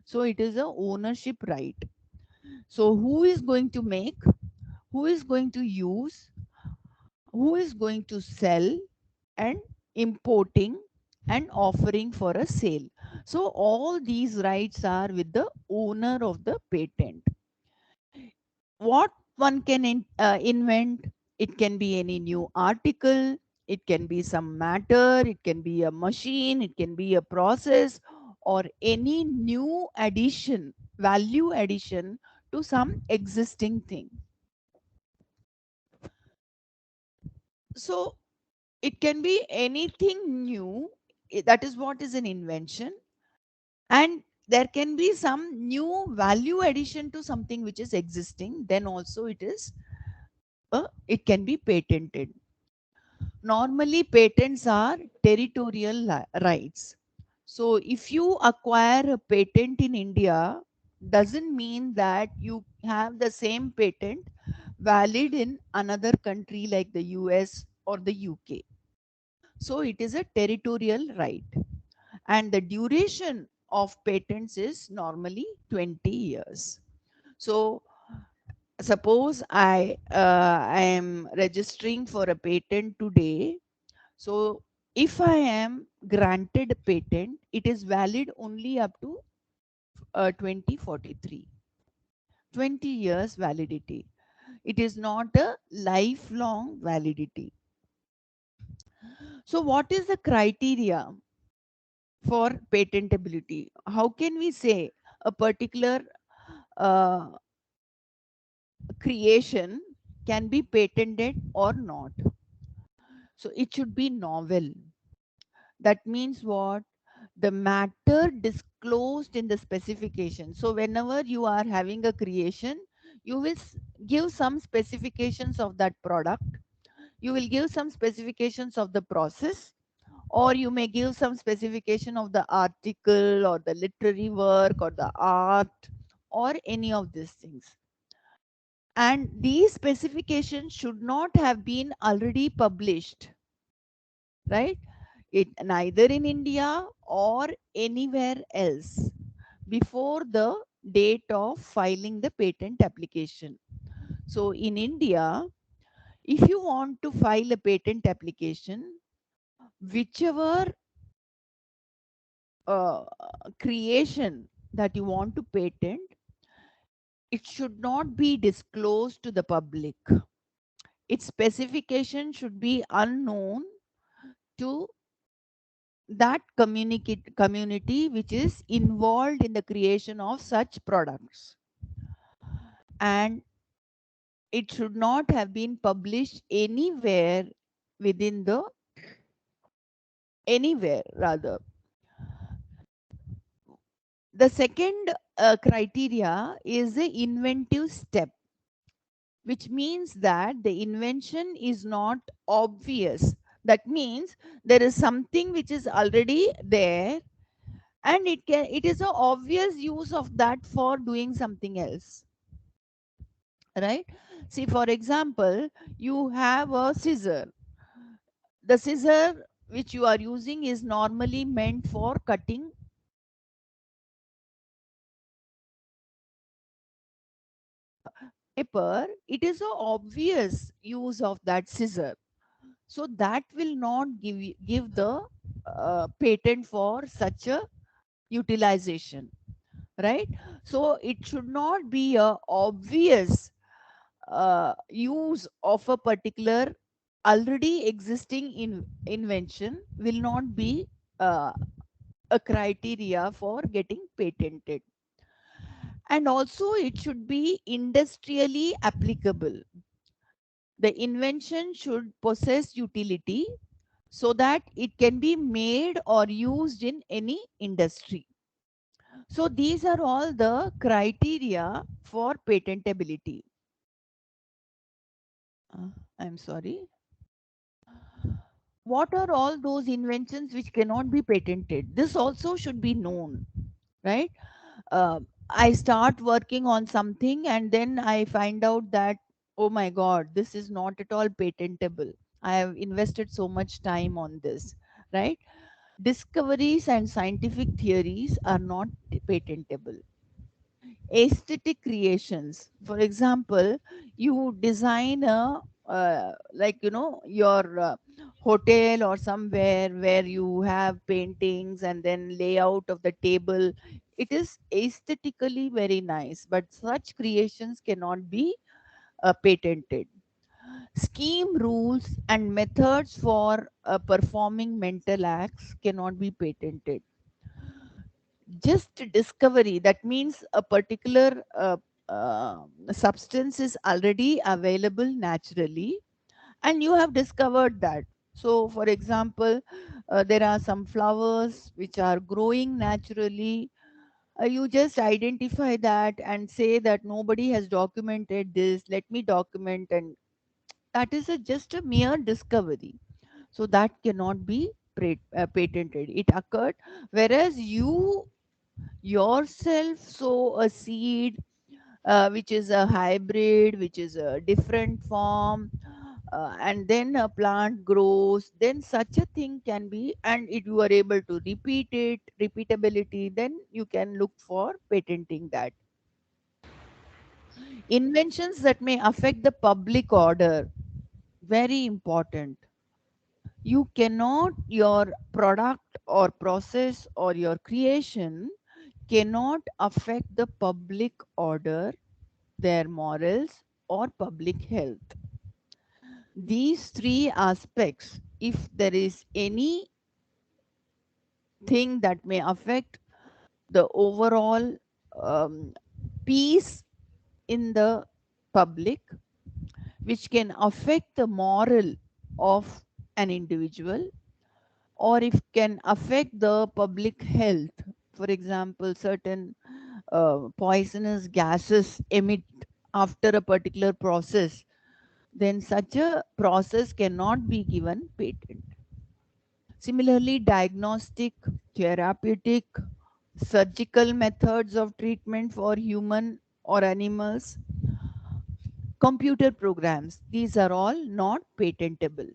Speaker 6: So it is a ownership right. So who is going to make, who is going to use, who is going to sell, and importing and offering for a sale. So all these rights are with the owner of the patent. What one can invent, it can be any new article, it can be some matter, it can be a machine, it can be a process, or any new addition, value addition to some existing thing. So it can be anything new. That is what is an invention. And there can be some new value addition to something which is existing, then also it can be patented. Normally patents are territorial rights. So if you acquire a patent in India, doesn't mean that you have the same patent valid in another country like the US or the UK. So it is a territorial right, and the duration of patents is normally 20 years. So suppose I am registering for a patent today. So if I am granted a patent, it is valid only up to 2043. 20 years validity. It is not a lifelong validity. So what is the criteria for patentability? How can we say a particular uh, creation can be patented or not? So it should be novel. That means what? The matter disclosed in the specification. So whenever you are having a creation, you will give some specifications of that product. You will give some specifications of the process, or you may give some specification of the article or the literary work or the art or any of these things. And these specifications should not have been already published, right? It neither in India or anywhere else before the date of filing the patent application. So in India, if you want to file a patent application, whichever uh, creation that you want to patent, it should not be disclosed to the public. Its specification should be unknown to that community which is involved in the creation of such products, and it should not have been published within the anywhere rather. The second criteria is the inventive step, which means that the invention is not obvious. That means there is something which is already there, and it is an obvious use of that for doing something else, right? See, for example, you have a scissor. The scissor which you are using is normally meant for cutting paper. It is an obvious use of that scissor, so that will not give the patent for such a utilization, right? So it should not be a obvious use of a particular already existing invention will not be uh, a criteria for getting patented. And also it should be industrially applicable. The invention should possess utility so that it can be made or used in any industry. So these are all the criteria for patentability. I'm sorry. What are all those inventions which cannot be patented? This also should be known, right? I start working on something and then I find out that, oh my God, this is not at all patentable. I have invested so much time on this, right? Discoveries and scientific theories are not patentable. Aesthetic creations, for example, you design a like your hotel or somewhere where you have paintings and then layout of the table, it is aesthetically very nice, but such creations cannot be patented. Scheme rules and methods for performing mental acts cannot be patented. Just discovery, that means a particular substance is already available naturally and you have discovered that. So for example, there are some flowers which are growing naturally. You just identify that and say that nobody has documented this, let me document, and that is just a mere discovery. So that cannot be patented. It occurred, whereas you yourself sow a seed which is a hybrid, which is a different form, and then a plant grows, then such a thing can be, and if you are able to repeat it, repeatability, then you can look for patenting that. Inventions that may affect the public order, very important. You cannot, your product or process or your creation cannot affect the public order, their morals, or public health. These three aspects, if there is anything that may affect the overall peace in the public, which can affect the moral of an individual, or if can affect the public health, for example, certain poisonous gases emit after a particular process, then such a process cannot be given patent. Similarly, diagnostic, therapeutic, surgical methods of treatment for human or animals, computer programs, these are all not patentable.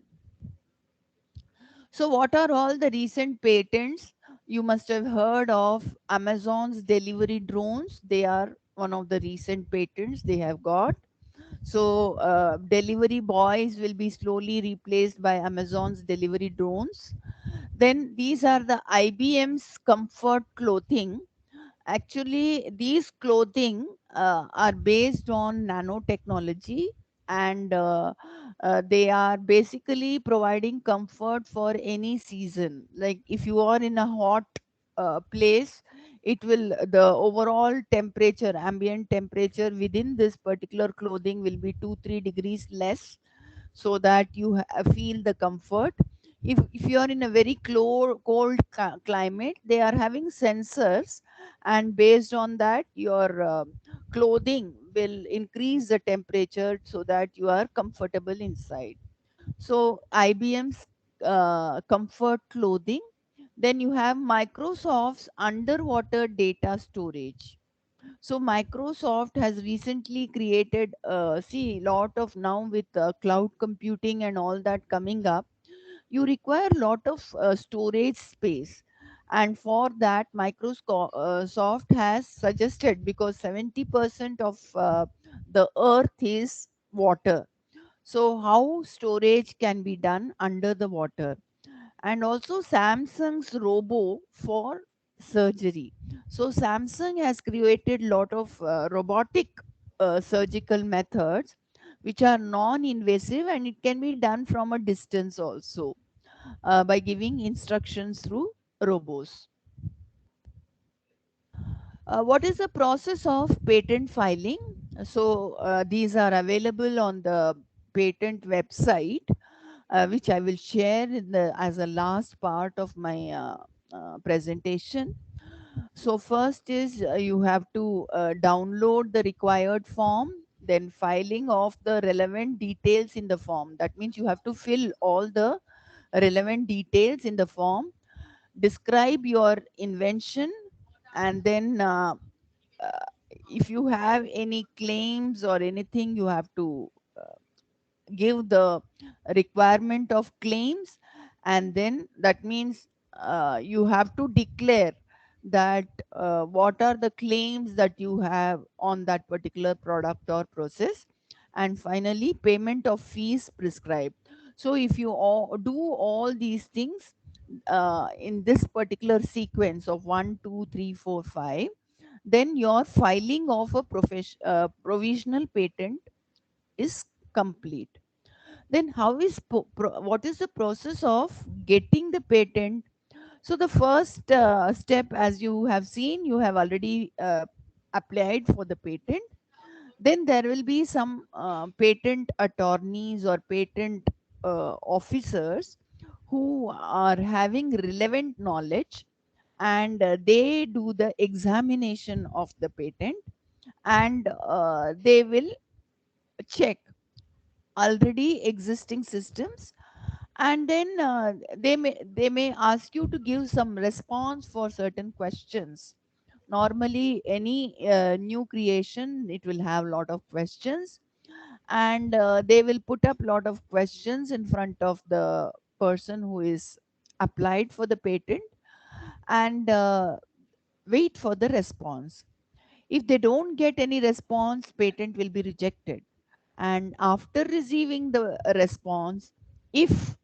Speaker 6: So, what are all the recent patents? You must have heard of Amazon's delivery drones. They are one of the recent patents they have got. So, delivery boys will be slowly replaced by Amazon's delivery drones. Then, these are the IBM's comfort clothing. Actually, these clothing are based on nanotechnology, and they are basically providing comfort for any season. Like if you are in a hot place, it will, the overall temperature, ambient temperature within this particular clothing will be 2-3 degrees less, so that you feel the comfort. If you are in a very cold climate, they are having sensors, and based on that your clothing will increase the temperature so that you are comfortable inside. So IBM's comfort clothing. Then you have Microsoft's underwater data storage. So Microsoft has recently created, see, lot of now with cloud computing and all that coming up, you require lot of storage space. And for that, Microsoft has suggested, because 70% of the earth is water. So how storage can be done under the water? And also Samsung's robo for surgery. So Samsung has created lot of robotic surgical methods which are non-invasive, and it can be done from a distance also by giving instructions through robos. What is the process of patent filing? So these are available on the patent website, which I will share in as a last part of my presentation. So first is you have to download the required form, then filing of the relevant details in the form. That means you have to fill all the relevant details in the form, describe your invention, and then if you have any claims or anything, you have to uh, give the requirement of claims, and then that means you have to declare that what are the claims that you have on that particular product or process, and finally payment of fees prescribed. So if you do all these things in this particular sequence of 1, 2, 3, 4, 5, then your filing of a provisional patent is complete. Then how is what is the process of getting the patent? So the first step, as you have seen, you have already applied for the patent. Then there will be some patent attorneys or patent officers who are having relevant knowledge, and they do the examination of the patent, and they will check already existing systems, and then they may ask you to give some response for certain questions. Normally any new creation, it will have lot of questions, and they will put up lot of questions in front of the person who is applied for the patent, and wait for the response. If they don't get any response, patent will be rejected. And after receiving the response, if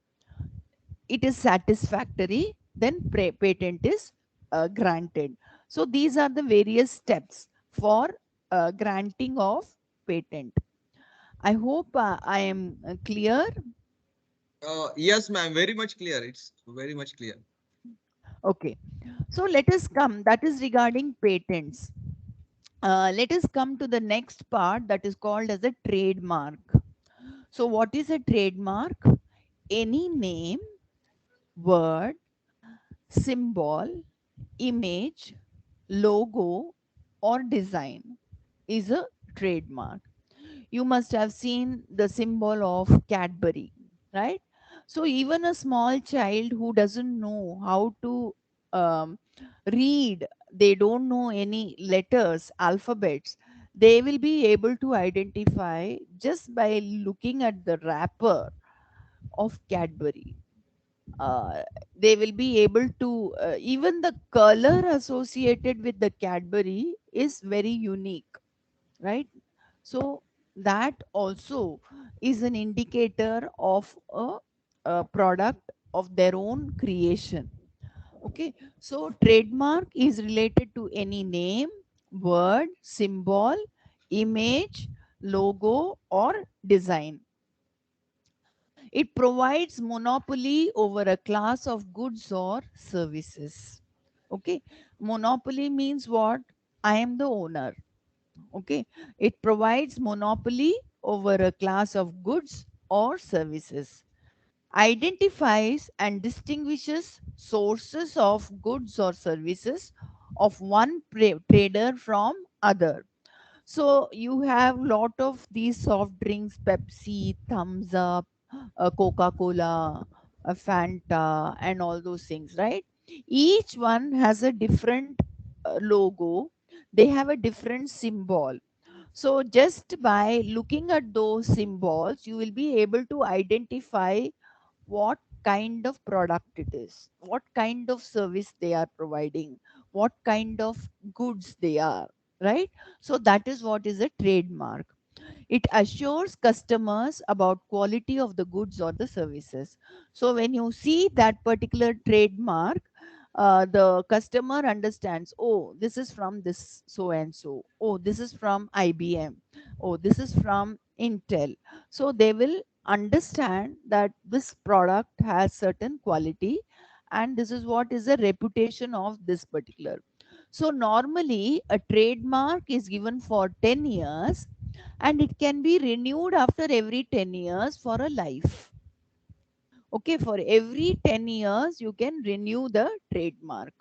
Speaker 6: it is satisfactory, then patent is granted. So these are the various steps for granting of patent. I hope I am clear.
Speaker 1: Yes, ma'am. Very much clear. It's very much clear.
Speaker 6: Okay, so let us come, that is regarding patents. Let us come to the next part, that is called as a trademark. So what is a trademark? Any name, word, symbol, image, logo, or design is a trademark. You must have seen the symbol of Cadbury, right? So even a small child who doesn't know how to um, read, they don't know any letters, alphabets, they will be able to identify just by looking at the wrapper of Cadbury. They will be able to, even the color associated with the Cadbury is very unique, right? So that also is an indicator of a product of their own creation. Okay, so trademark is related to any name, word, symbol, image, logo, or design. It provides monopoly over a class of goods or services. Okay, monopoly means what? I am the owner. Okay, it provides monopoly over a class of goods or services, identifies and distinguishes sources of goods or services of one trader from other. So you have lot of these soft drinks, Pepsi, Thumbs Up, Coca-Cola, Fanta, and all those things, right? Each one has a different logo. They have a different symbol. So just by looking at those symbols, you will be able to identify what kind of product it is, what kind of service they are providing, what kind of goods they are, right? So that is what is a trademark. It assures customers about quality of the goods or the services. So when you see that particular trademark, the customer understands, oh, this is from this so and so, oh, this is from IBM, oh, this is from Intel. So they will understand that this product has certain quality, and this is what is the reputation of this particular. So normally a trademark is given for 10 years, and it can be renewed after every 10 years for a life. Okay, for every 10 years you can renew the trademark.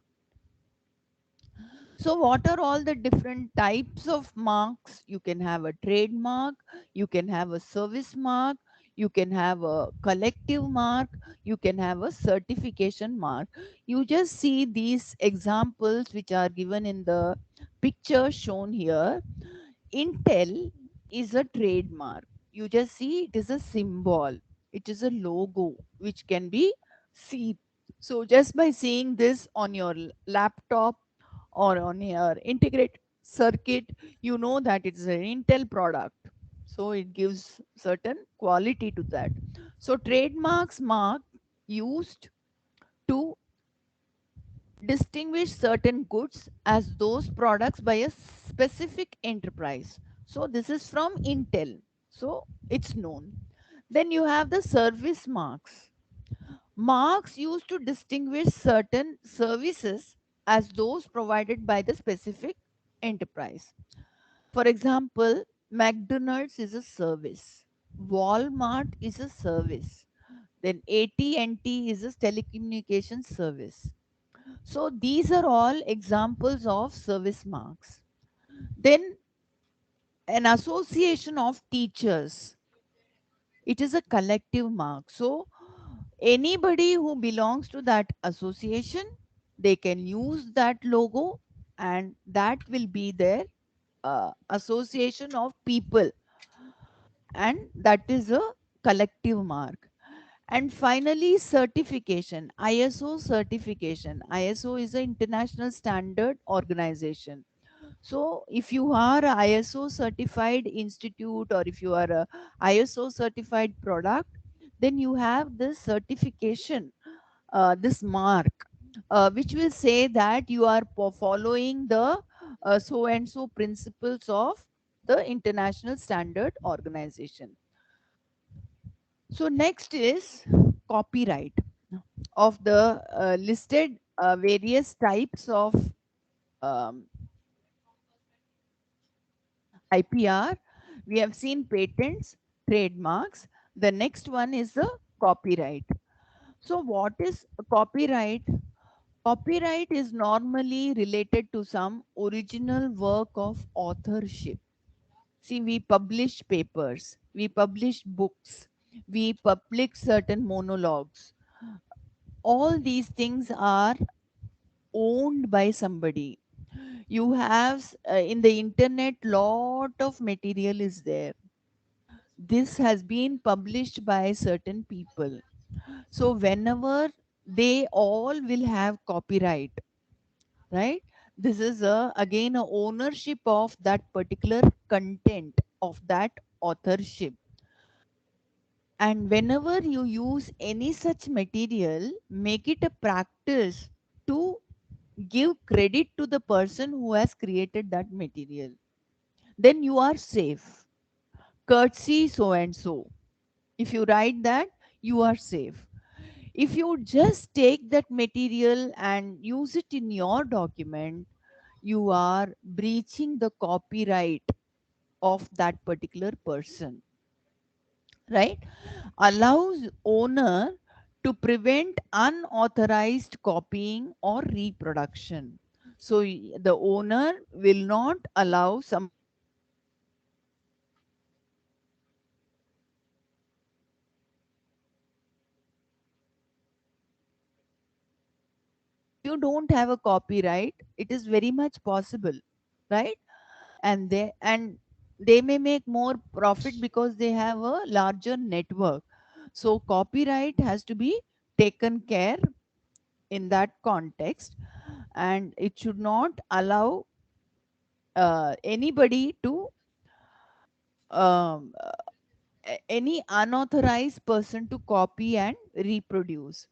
Speaker 6: So what are all the different types of marks? You can have a trademark, you can have a service mark, you can have a collective mark, you can have a certification mark. You just see these examples which are given in the picture shown here, Intel is a trademark. You just see it is a symbol, it is a logo which can be seen. So just by seeing this on your laptop or on your integrated circuit, you know that it's an Intel product. So it gives certain quality to that. So trademarks mark used to distinguish certain goods as those products by a specific enterprise. So this is from Intel. So it's known. Then you have the service marks. Marks used to distinguish certain services as those provided by the specific enterprise. For example, McDonald's is a service. Walmart is a service. Then AT&T is a telecommunication service. So these are all examples of service marks. Then an association of teachers. It is a collective mark. So anybody who belongs to that association, they can use that logo, and that will be their association of people, and that is a collective mark. And finally, certification, ISO certification. ISO is an international standard organization. So if you are a ISO certified institute, or if you are a ISO certified product, then you have this certification, this mark, which will say that you are following the so and so principles of the international standard organization. So next is copyright. Of the listed various types of um, IPR, we have seen patents, trademarks. The next one is the copyright. So what is copyright? Copyright is normally related to some original work of authorship. See, we publish papers, we publish books, we publish certain monologues. All these things are owned by somebody. You have in the internet, lot of material is there. This has been published by certain people. So whenever they all will have copyright, right? This is again a ownership of that particular content of that authorship. And whenever you use any such material, make it a practice to give credit to the person who has created that material. Then you are safe. Courtesy so and so. If you write that, you are safe. If you just take that material and use it in your document, you are breaching the copyright of that particular person, right? Allows owner to prevent unauthorized copying or reproduction. So the owner will not allow some. If you don't have a copyright, it is very much possible, right? And they may make more profit because they have a larger network. So copyright has to be taken care in that context, and it should not allow anybody to any unauthorized person to copy and reproduce.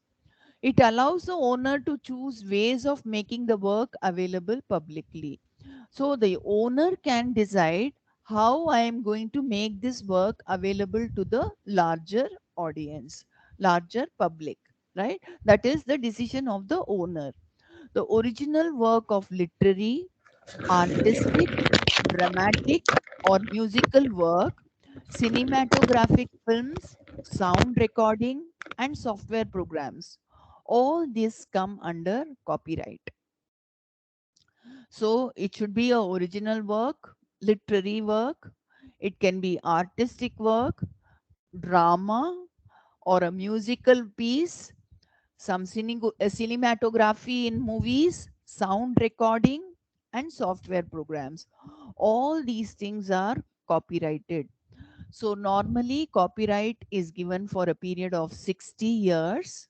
Speaker 6: It allows the owner to choose ways of making the work available publicly. So the owner can decide how I am going to make this work available to the larger audience, larger public, right? That is the decision of the owner. The original work of literary, artistic, dramatic, or musical work, cinematographic films, sound recording, and software programs. All these come under copyright. So it should be a original work, literary work, it can be artistic work, drama, or a musical piece, some cinematography in movies, sound recording, and software programs. All these things are copyrighted. So normally copyright is given for a period of 60 years.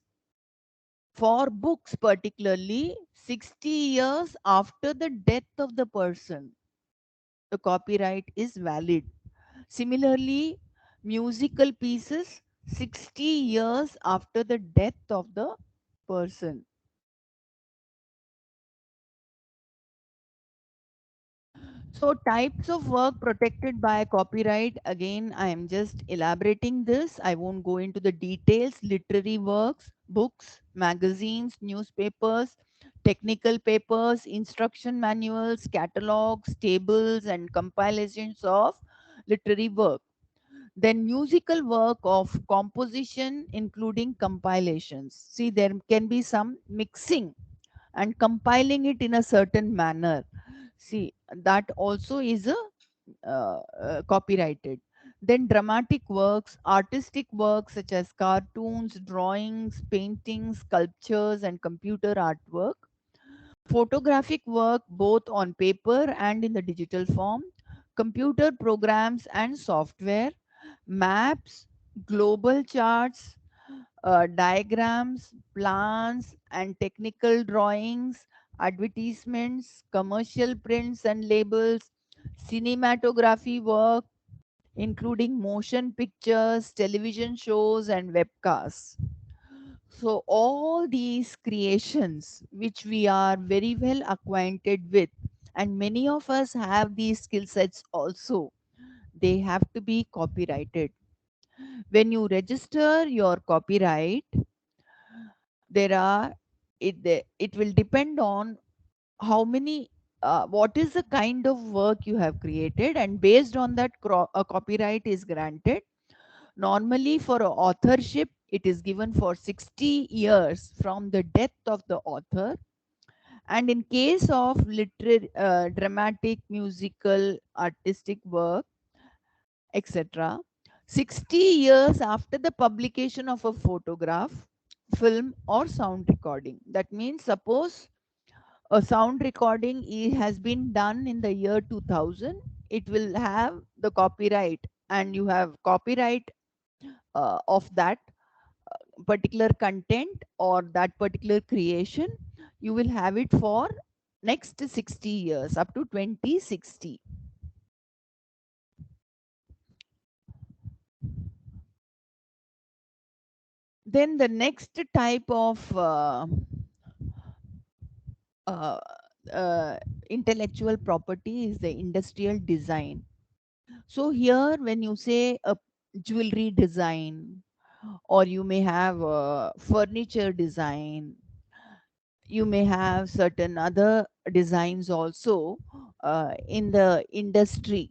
Speaker 6: For books particularly, 60 years after the death of the person, the copyright is valid. Similarly, musical pieces, 60 years after the death of the person. So types of work protected by copyright, again, I am just elaborating this. I won't go into the details. Literary works, books, magazines, newspapers, technical papers, instruction manuals, catalogs, tables, and compilations of literary work. Then musical work of composition, including compilations. See, there can be some mixing and compiling it in a certain manner. See, that also is a copyrighted. Then dramatic works, artistic works such as cartoons, drawings, paintings, sculptures, and computer artwork. Photographic work both on paper and in the digital form. Computer programs and software, maps, global charts, diagrams, plans, and technical drawings, advertisements, commercial prints and labels, cinematography work, including motion pictures, television shows, and webcasts. So, all these creations, which we are very well acquainted with, and many of us have these skill sets also, they have to be copyrighted. When you register your copyright, there are it will depend on how many what is the kind of work you have created, and based on that a copyright is granted. Normally for authorship it is given for 60 years from the death of the author, and in case of literary dramatic, musical, artistic work, etc., 60 years after the publication of a photograph, film, or sound recording. That means, suppose a sound recording has been done in the year 2000, it will have the copyright, and you have copyright of that particular content or that particular creation. You will have it for next 60 years, up to 2060. Then the next type of uh, uh, intellectual property is the industrial design. So here, when you say a jewelry design, or you may have furniture design, you may have certain other designs also in the industry,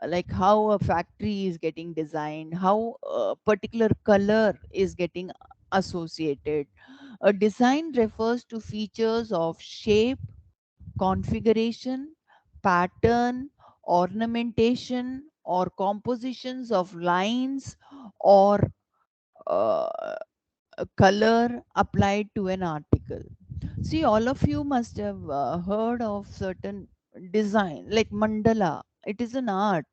Speaker 6: like how a factory is getting designed, how a particular color is getting associated. A design refers to features of shape, configuration, pattern, ornamentation, or compositions of lines or uh, color applied to an article. See, all of you must have heard of certain design like mandala. It is an art,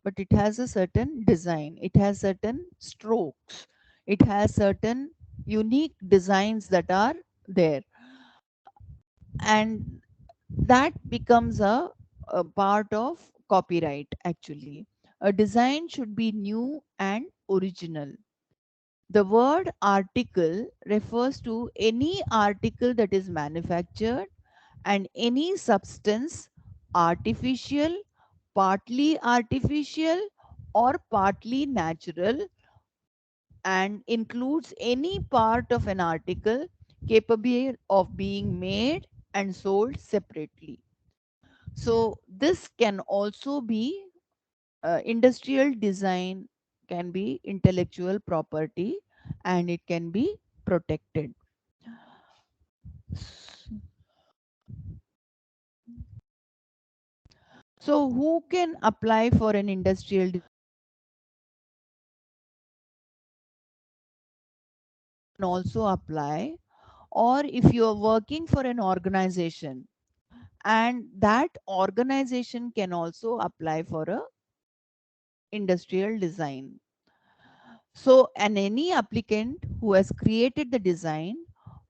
Speaker 6: but it has a certain design, it has certain strokes, it has certain unique designs that are there, and that becomes a part of copyright actually. A design should be new and original. The word article refers to any article that is manufactured and any substance, artificial, partly artificial, or partly natural, and includes any part of an article capable of being made and sold separately. So, this can also be industrial design, can be intellectual property, and it can be protected. So, who can apply for an industrial also apply, or if you are working for an organization and that organization can also apply for a industrial design. So, and any applicant who has created the design,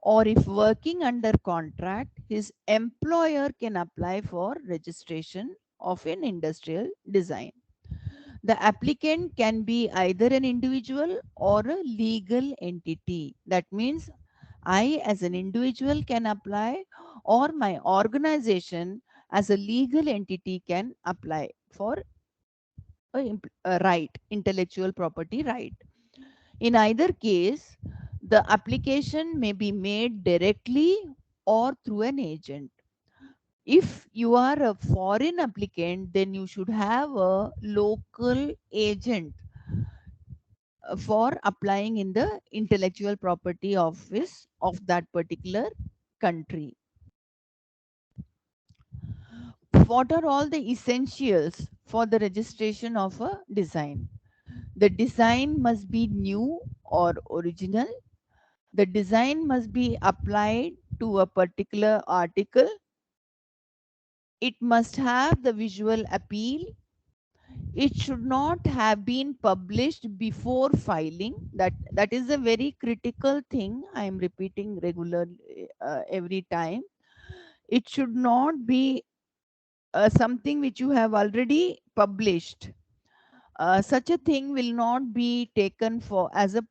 Speaker 6: or if working under contract, his employer can apply for registration of an industrial design. The applicant can be either an individual or a legal entity. That means I, as an individual, can apply, or my organization, as a legal entity, can apply for a right, intellectual property right. In either case, the application may be made directly or through an agent. If you are a foreign applicant, then you should have a local agent for applying in the intellectual property office of that particular country. What are all the essentials for the registration of a design? The design must be new or original. The design must be applied to a particular article. It must have the visual appeal. It should not have been published before filing. That is a very critical thing. I am repeating regularly every time. It should not be something which you have already published. Such a thing will not be taken for as a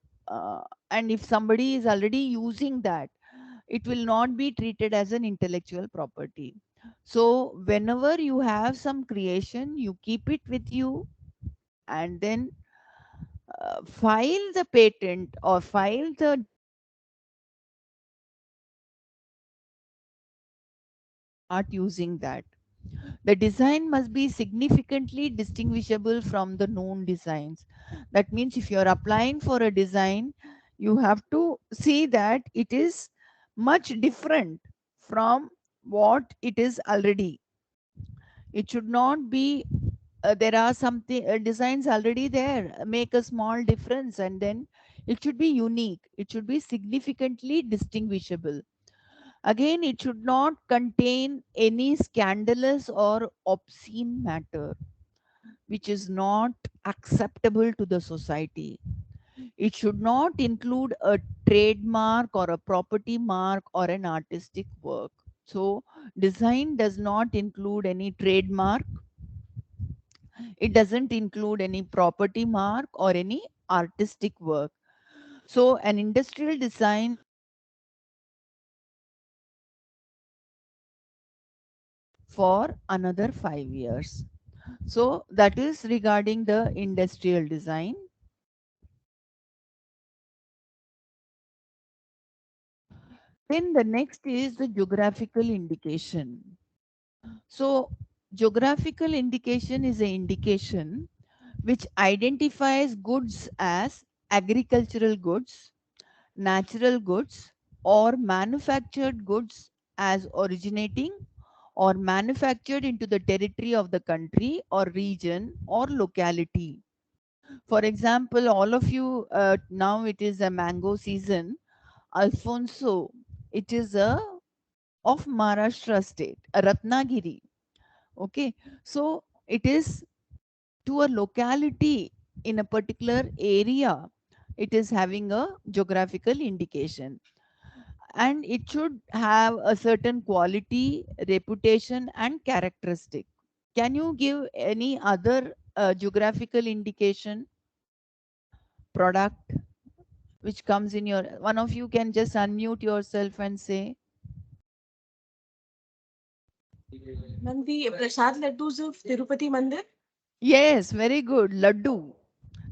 Speaker 6: and if somebody is already using that, it will not be treated as an intellectual property. So whenever you have some creation, you keep it with you, and then file the patent or file the start using that. The design must be significantly distinguishable from the known designs. That means if you are applying for a design, you have to see that it is much different from what it is already. It should not be there are something designs already there, make a small difference, and then it should be unique. It should be significantly distinguishable. Again, it should not contain any scandalous or obscene matter which is not acceptable to the society. It should not include a trademark or a property mark or an artistic work. So, design does not include any trademark, it doesn't include any property mark or any artistic work. So, an industrial design for another 5 years. So that is regarding the industrial design. Then the next is the geographical indication. So geographical indication is an indication which identifies goods as agricultural goods, natural goods, or manufactured goods as originating or manufactured into the territory of the country or region or locality. For example, all of you, now it is a mango season. Alfonso, it is a of Maharashtra state, a Ratnagiri. Okay, so it is to a locality in a particular area. It is having a geographical indication, and it should have a certain quality, reputation, and characteristic. Can you give any other geographical indication product which comes in your, one of you can just unmute yourself and say?
Speaker 5: Ma'am, the Prasad Laddus of Tirupati Mandir.
Speaker 6: Yes, very good. Laddu.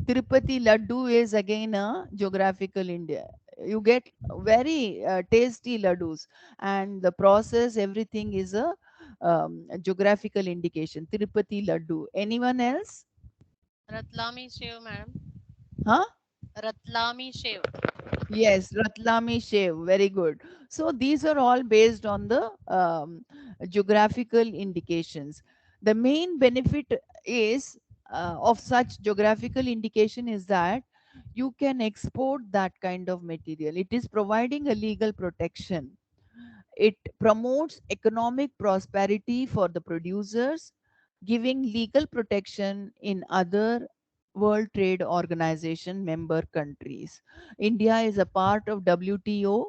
Speaker 6: Tirupati Laddu is again a geographical India. You get very tasty laddus, and the process, everything is a geographical indication. Tirupati Laddu. Anyone else?
Speaker 7: Ratlami Shiv, madam.
Speaker 6: Huh?
Speaker 7: Ratlami Shiv.
Speaker 6: Yes, Ratlami Shev, very good. So these are all based on the geographical indications. The main benefit is of such geographical indication is that you can export that kind of material. It is providing a legal protection. It promotes economic prosperity for the producers, giving legal protection in other World Trade Organization member countries. India is a part of WTO,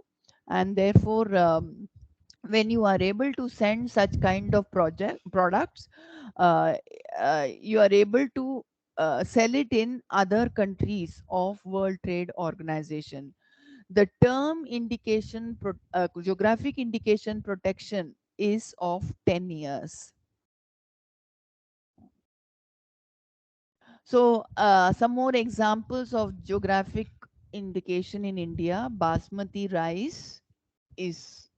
Speaker 6: and therefore, when you are able to send such kind of project products, uh, you are able to sell it in other countries of World Trade Organization. The term geographic indication protection is of 10 years. So some more examples of geographic indication in India. Basmati rice is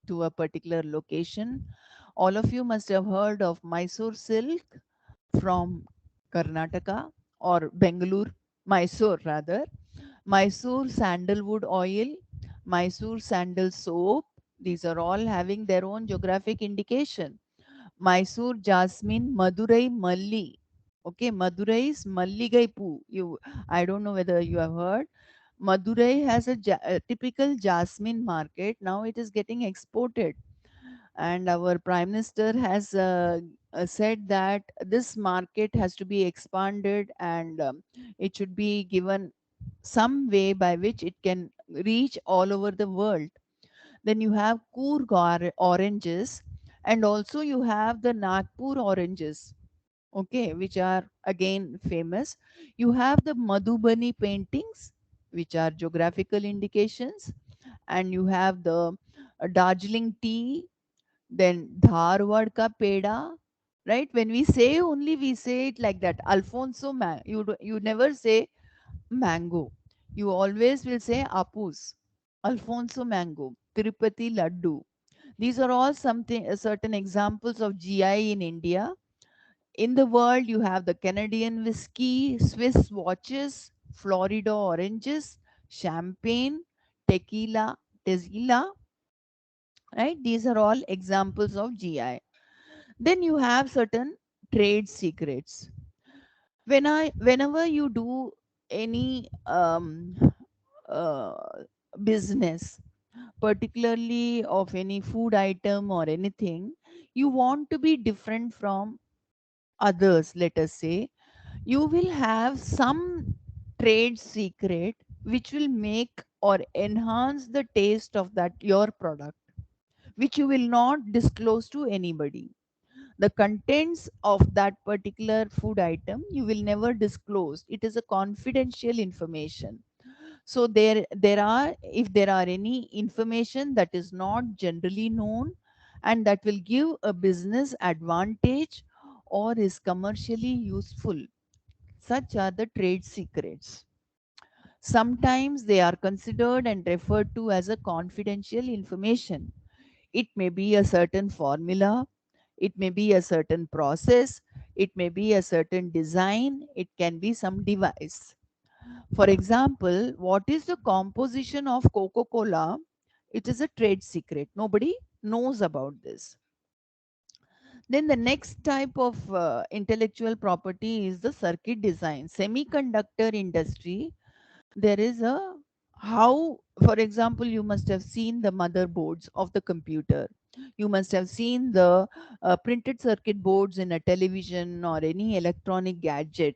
Speaker 6: to a particular location. All of you must have heard of Mysore silk from Karnataka, or Bangalore, Mysore rather. Mysore sandalwood oil, Mysore sandal soap, these are all having their own geographic indication. Mysore jasmine, Madurai malli. Okay, Madurai's Malligai Poo. I don't know whether you have heard. Madurai has a typical jasmine market. Now it is getting exported, and our Prime Minister has said that this market has to be expanded, and it should be given some way by which it can reach all over the world. Then you have Coorg oranges, and also you have the Nagpur oranges, okay, which are again famous. You have the Madhubani paintings, which are geographical indications, and you have the Darjeeling tea, then Dharwad ka peda, right? When we say only, we say it like that. Alfonso, you never say mango. You always will say apus. Alfonso mango, Tirupati laddu. These are all something certain examples of GI in India. In the world, you have the Canadian whiskey, Swiss watches, Florida oranges, champagne, tequila, right? These are all examples of GI. Then you have certain trade secrets. Whenever you do any uh, business, particularly of any food item or anything, you want to be different from others. Let us say you will have some trade secret which will make or enhance the taste of that your product, which you will not disclose to anybody. The contents of that particular food item you will never disclose. It is a confidential information. So there are, if there are any information that is not generally known and that will give a business advantage or is commercially useful, such are the trade secrets. Sometimes they are considered and referred to as a confidential information. It may be a certain formula, it may be a certain process, it may be a certain design, it can be some device. For example, what is the composition of Coca Cola? It is a trade secret. Nobody knows about this. Then the next type of intellectual property is the circuit design. Semiconductor industry, there is a how, for example, you must have seen the motherboards of the computer. You must have seen the printed circuit boards in a television or any electronic gadget.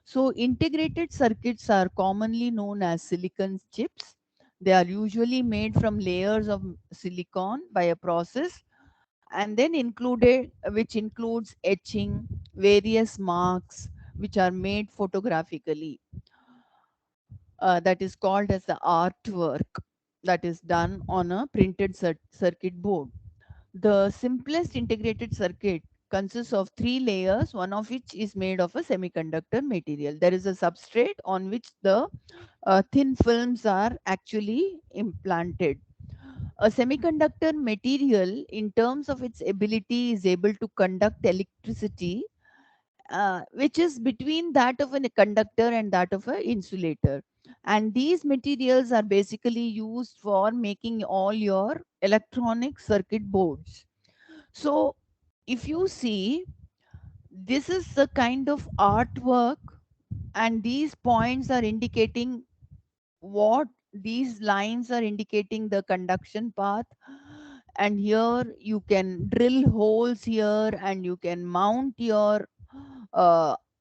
Speaker 6: So integrated circuits are commonly known as silicon chips. They are usually made from layers of silicon by a process, and then included which includes etching various marks which are made photographically, that is called as the artwork that is done on a printed circuit board. The simplest integrated circuit consists of three layers, one of which is made of a semiconductor material. There is a substrate on which the thin films are actually implanted. A semiconductor material, in terms of its ability, is able to conduct electricity, which is between that of a conductor and that of an insulator. And these materials are basically used for making all your electronic circuit boards. So, if you see, this is the kind of artwork, and these points are indicating what, these lines are indicating the conduction path, and here you can drill holes here, and you can mount your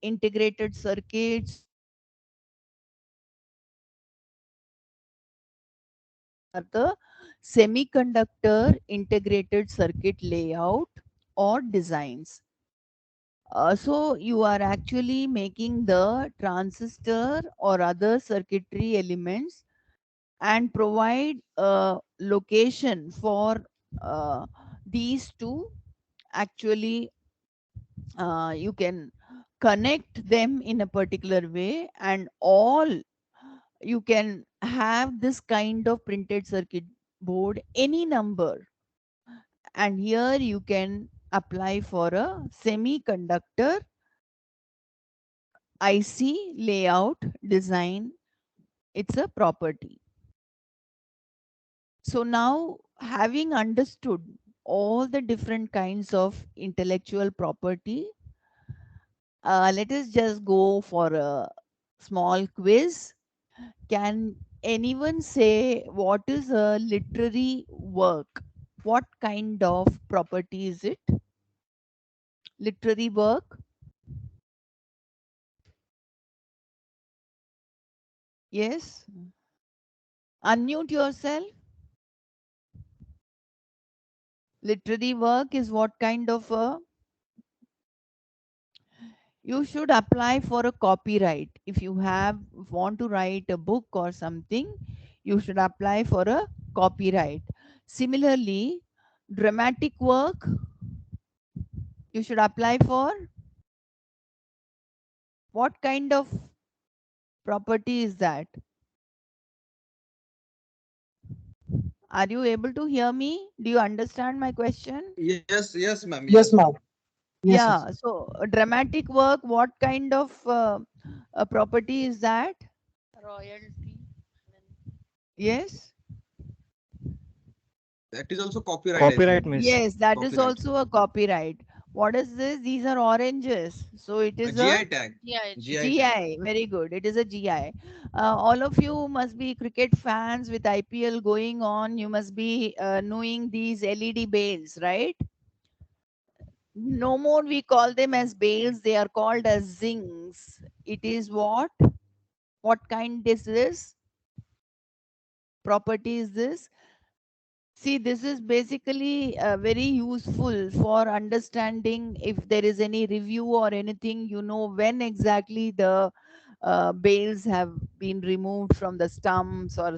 Speaker 6: integrated circuits. Are the semiconductor integrated circuit layout or designs. So you are actually making the transistor or other circuitry elements and provide a location for these to actually you can connect them in a particular way, and all you can have this kind of printed circuit board any number, and here you can apply for a semiconductor IC layout design. It's a property. So now, having understood all the different kinds of intellectual property, let us just go for a small quiz. Can anyone say what is a literary work? What kind of property is it? Literary work? Yes? Unmute yourself. Literary work is what kind of a, you should apply for a copyright. If you have want to write a book or something, you should apply for a copyright. Similarly, dramatic work, you should apply for what kind of property is that? Are you able to hear me? Do you understand my question?
Speaker 1: Yes, ma'am. Yes,
Speaker 8: Yes,
Speaker 1: ma'am.
Speaker 8: ma'am. Yes, yes.
Speaker 6: Yeah, so dramatic work, what kind of property is that?
Speaker 7: Royalty.
Speaker 6: Yes?
Speaker 1: That is also copyright, I
Speaker 8: Copyright
Speaker 1: think.
Speaker 8: means
Speaker 6: Yes, that is
Speaker 1: Copyright.
Speaker 6: also a copyright. What is this? These are oranges. So it
Speaker 1: A
Speaker 6: is a
Speaker 1: GI tag.
Speaker 7: Yeah,
Speaker 1: GI tag.
Speaker 6: GI. Very good. It is a GI. All of you must be cricket fans with IPL going on. You must be knowing these LED bales, right? No more we call them as bales. They are called as zings. It is what? What kind is this? Property is this? See, this is basically very useful for understanding if there is any review or anything, you know, when exactly the bales have been removed from the stumps, or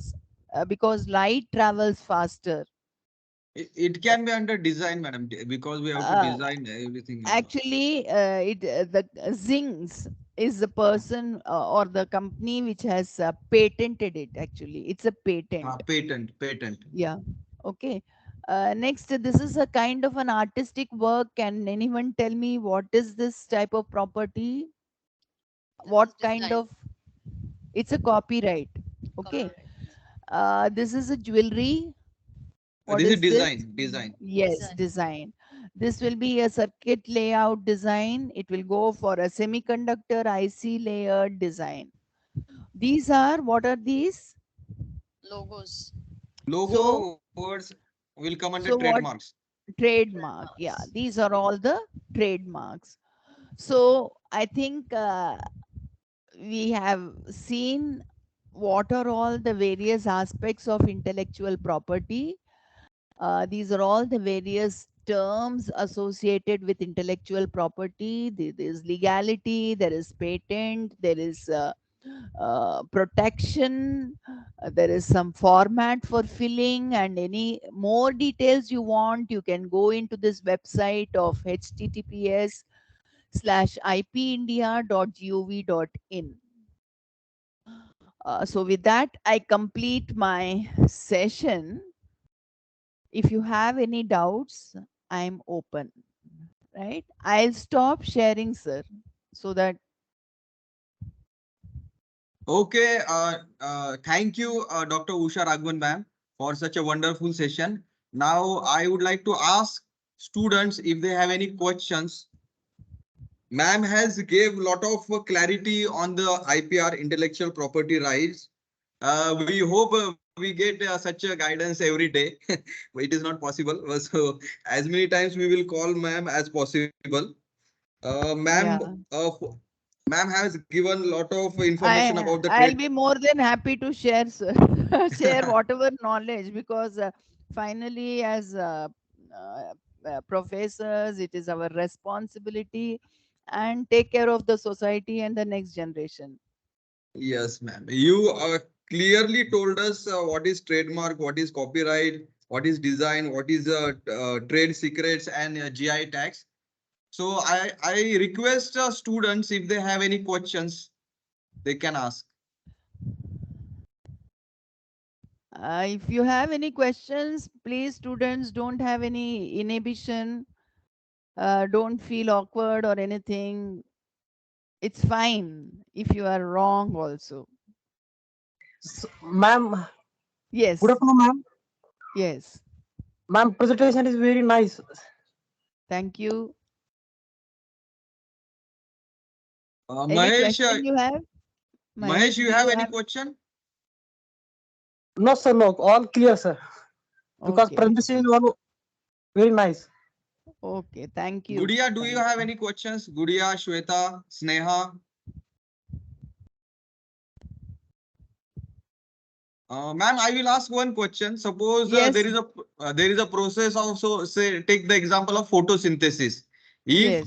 Speaker 6: because light travels faster.
Speaker 1: It can be under design, madam, because we have to
Speaker 6: Uh,
Speaker 1: design everything.
Speaker 6: Actually, the zings is the person or the company which has patented it. Actually, it's a patent.
Speaker 1: Patent.
Speaker 6: Yeah. Okay. Next, this is a kind of an artistic work. Can anyone tell me what is this type of property?
Speaker 7: this
Speaker 6: What
Speaker 7: is
Speaker 6: kind
Speaker 7: design.
Speaker 6: of? It's a copyright. Okay.
Speaker 7: Copyright.
Speaker 6: This is a jewelry. What
Speaker 1: This is
Speaker 6: is this?
Speaker 1: design.
Speaker 6: Yes,
Speaker 7: Design.
Speaker 6: design. This will be a circuit layout design. It will go for a semiconductor IC layered design. These are, what are these?
Speaker 7: Logos.
Speaker 6: So,
Speaker 1: Logo words will come under
Speaker 6: so what?
Speaker 1: trademarks.
Speaker 6: Trademark. Yeah,
Speaker 7: Trademarks.
Speaker 6: these are all the trademarks. So I think we have seen what are all the various aspects of intellectual property. These are all the various terms associated with intellectual property. There is legality, there is patent, there is protection, there is some format for filling, and any more details you want, you can go into this website of https:/ipindia.gov.in. So with that, I complete my session. If you have any doubts, I'm open. Right? I'll stop sharing, sir, so that.
Speaker 1: Okay. Thank you, Dr. Usha Raghavan, ma'am, for such a wonderful session. Now, I would like to ask students if they have any questions. Ma'am has gave lot of clarity on the IPR, intellectual property rights. We hope we get such a guidance every day. But it is not possible. So as many times we will call ma'am as possible. Ma'am,
Speaker 6: Yeah.
Speaker 1: ma'am has given a lot of information about the
Speaker 6: I'll
Speaker 1: trade.
Speaker 6: be more than happy to share, sir, share whatever knowledge, because finally, as uh, professors, it is our responsibility and take care of the society and the next generation.
Speaker 1: Yes, ma'am. You clearly told us what is trademark, what is copyright, what is design, what is trade secrets and GI tax. So I request students, if they have any questions, they can ask.
Speaker 6: If you have any questions, please, students, don't have any inhibition. Don't feel awkward or anything. It's fine if you are wrong also.
Speaker 8: Ma'am,
Speaker 6: Yes,
Speaker 8: good afternoon, ma'am.
Speaker 6: yes.
Speaker 8: Ma'am, presentation is very nice.
Speaker 6: Thank you. Any
Speaker 1: Mahesh,
Speaker 6: question you have?
Speaker 1: Mahesh,
Speaker 6: Mahesh,
Speaker 1: you
Speaker 6: do
Speaker 1: have
Speaker 6: you
Speaker 1: any
Speaker 6: have?
Speaker 1: question?
Speaker 8: No, sir, no, all clear, sir. Because
Speaker 6: Okay,
Speaker 8: presentation was very nice.
Speaker 6: okay. Thank you.
Speaker 1: Gudiya, do you
Speaker 6: Thank
Speaker 1: have
Speaker 6: you.
Speaker 1: any questions? Gudiya, Shweta, Sneha? Ma'am, I will ask one question. Suppose
Speaker 6: Yes,
Speaker 1: there is a process of, so say take the example of photosynthesis.
Speaker 6: yes.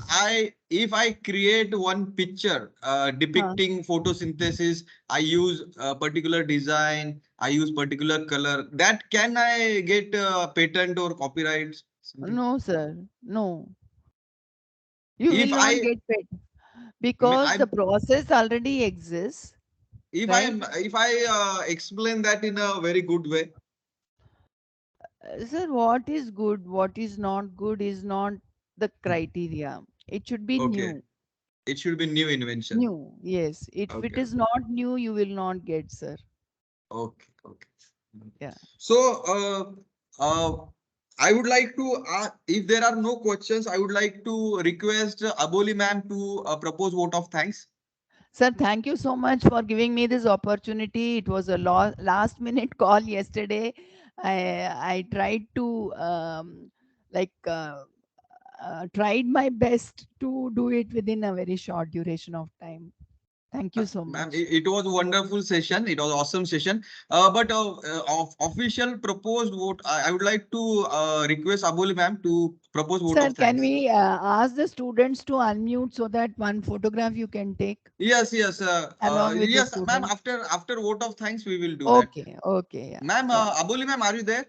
Speaker 1: If I create one picture
Speaker 6: Huh.
Speaker 1: depicting photosynthesis, I use a particular design, I use particular color. That can I get patent or copyright? Something.
Speaker 6: No, sir. No, you
Speaker 1: If
Speaker 6: will not
Speaker 1: I
Speaker 6: get paid because
Speaker 1: I
Speaker 6: the process already exists, right?
Speaker 1: if I explain that in a very good way.
Speaker 6: Sir, what is good, what is not good is not the criteria. It should be
Speaker 1: Okay,
Speaker 6: new.
Speaker 1: it should be new invention.
Speaker 6: New, yes. If it
Speaker 1: Okay,
Speaker 6: is not new, you will not get, sir.
Speaker 1: okay, okay.
Speaker 6: Yeah.
Speaker 1: So, I would like to, if there are no questions, I would like to request Aboli ma'am to propose vote of thanks.
Speaker 6: Sir, thank you so much for giving me this opportunity. It was a last minute call yesterday. I tried to like tried my best to do it within a very short duration of time. Thank you so
Speaker 1: Ma'am,
Speaker 6: much.
Speaker 1: it was a wonderful session. It was awesome session. But of official proposed vote, I would like to request Aboli ma'am to propose vote
Speaker 6: Sir,
Speaker 1: of
Speaker 6: can
Speaker 1: thanks.
Speaker 6: we ask the students to unmute so that one photograph you can take
Speaker 1: Yes, yes,
Speaker 6: along with the
Speaker 1: yes, ma'am.
Speaker 6: student?
Speaker 1: After vote of thanks, we will do that.
Speaker 6: Okay, okay, yeah,
Speaker 1: Ma'am,
Speaker 6: yeah.
Speaker 1: Aboli ma'am, are you there?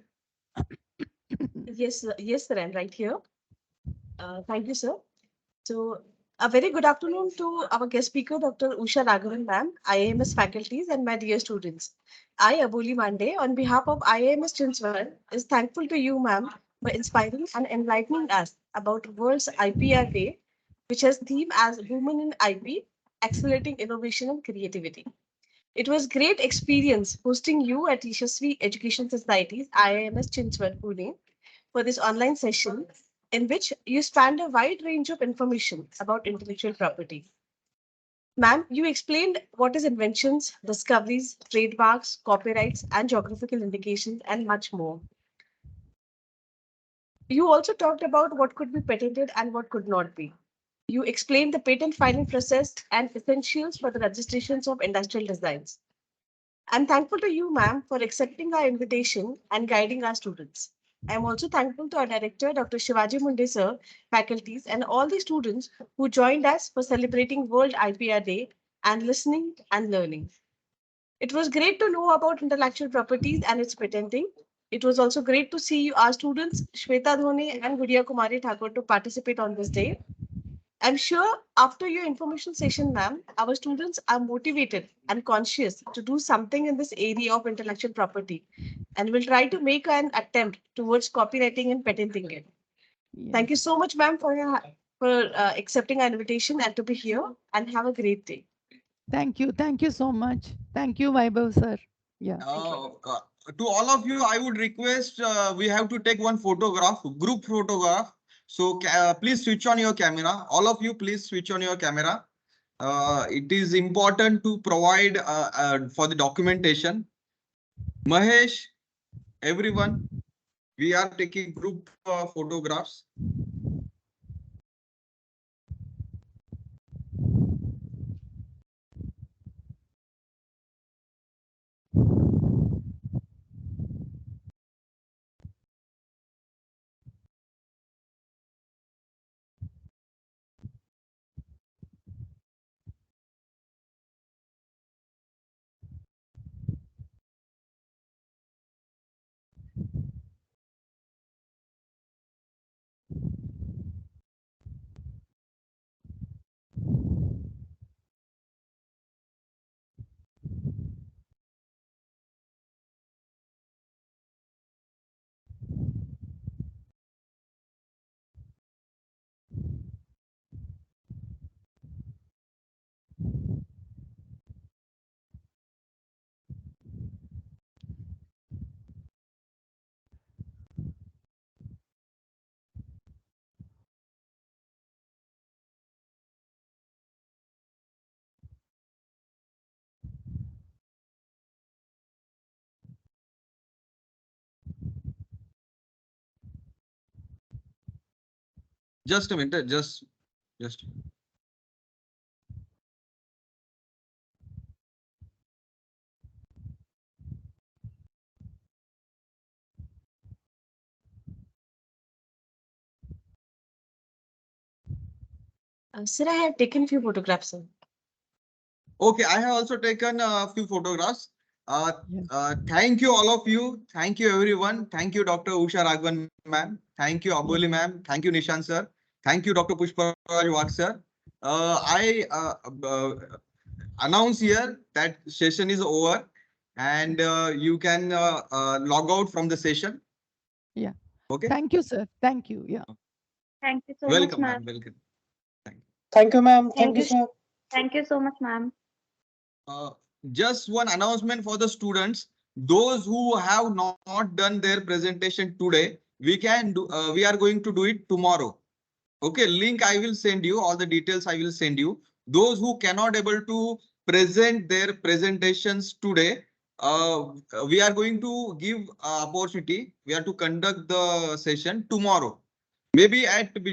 Speaker 5: Yes, sir, I'm right here. Thank you, sir. So, a very good afternoon to our guest speaker, Dr. Usha Raghavan, ma'am, IAMS faculties, and my dear students. I, Abuli Mande, on behalf of IAMS Chinswar, is thankful to you, ma'am, for inspiring and enlightening us about World's IPR Day, which has theme as Women in IP, Accelerating Innovation and Creativity. It was great experience hosting you at Yashasvi Education Society's IIMS Chinswar, Pune, for this online session in which you spanned a wide range of information about intellectual property. Ma'am, you explained what is inventions, discoveries, trademarks, copyrights, and geographical indications, and much more. You also talked about what could be patented and what could not be. You explained the patent filing process and essentials for the registrations of industrial designs. I'm thankful to you, ma'am, for accepting our invitation and guiding our students. I'm also thankful to our director, Dr. Shivaji Munde sir, faculties, and all the students who joined us for celebrating World IPR Day and listening and learning. It was great to know about intellectual properties and its patenting. It was also great to see our students, Shweta Dhone and Gudiya Kumari Thakur, to participate on this day. I'm sure after your information session, ma'am, our students are motivated and conscious to do something in this area of intellectual property and will try to make an attempt towards copywriting and patenting it. Thank you
Speaker 6: Yes.
Speaker 5: so much, ma'am, for accepting our invitation and to be here and have a great day.
Speaker 6: Thank you. Thank you so much. Thank you, Vaibhav, sir. Yeah.
Speaker 1: To all of you, I would request we have to take one photograph, group photograph. So please switch on your camera. All of you, please switch on your camera. It is important to provide for the documentation. Mahesh, everyone, we are taking group photographs. Just a minute, just.
Speaker 5: Sir, I have taken few photographs, sir.
Speaker 1: Okay, I have also taken a few photographs.
Speaker 6: Yeah.
Speaker 1: Thank you all of you. Thank you everyone. Thank you Dr. Usha Raghavan ma'am. Thank you Aboli ma'am. Thank you Nishan sir. Thank you Dr. Pushparaj Wag sir. I announce here that session is over and you can log out from the session.
Speaker 6: Yeah.
Speaker 1: Okay.
Speaker 6: Thank you, sir. Thank you. Yeah.
Speaker 2: Thank you so much,
Speaker 1: Welcome
Speaker 2: ma'am.
Speaker 1: ma'am. Welcome. Thank you.
Speaker 8: Thank you, ma'am. Thank
Speaker 2: Thank
Speaker 8: you,
Speaker 2: you.
Speaker 8: sir.
Speaker 2: Thank you so much, ma'am.
Speaker 1: Uh, just one announcement for the students. Those who have not done their presentation today, we are going to do it tomorrow. Okay, link I will send you, all the details I will send you. Those who cannot able to present their presentations today, we are going to give opportunity. We are to conduct the session tomorrow. Maybe at 10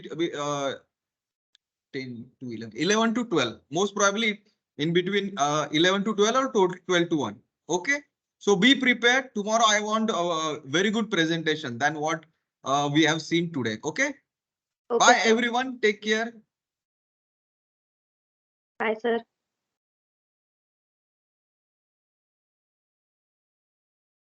Speaker 1: to 11, 11 to 12, most probably in between 11 to 12 or 12 to 1. Okay, so be prepared. Tomorrow I want a very good presentation than what we have seen today. Okay,
Speaker 2: Okay,
Speaker 1: bye
Speaker 2: sir.
Speaker 1: everyone, take care.
Speaker 2: Bye, sir.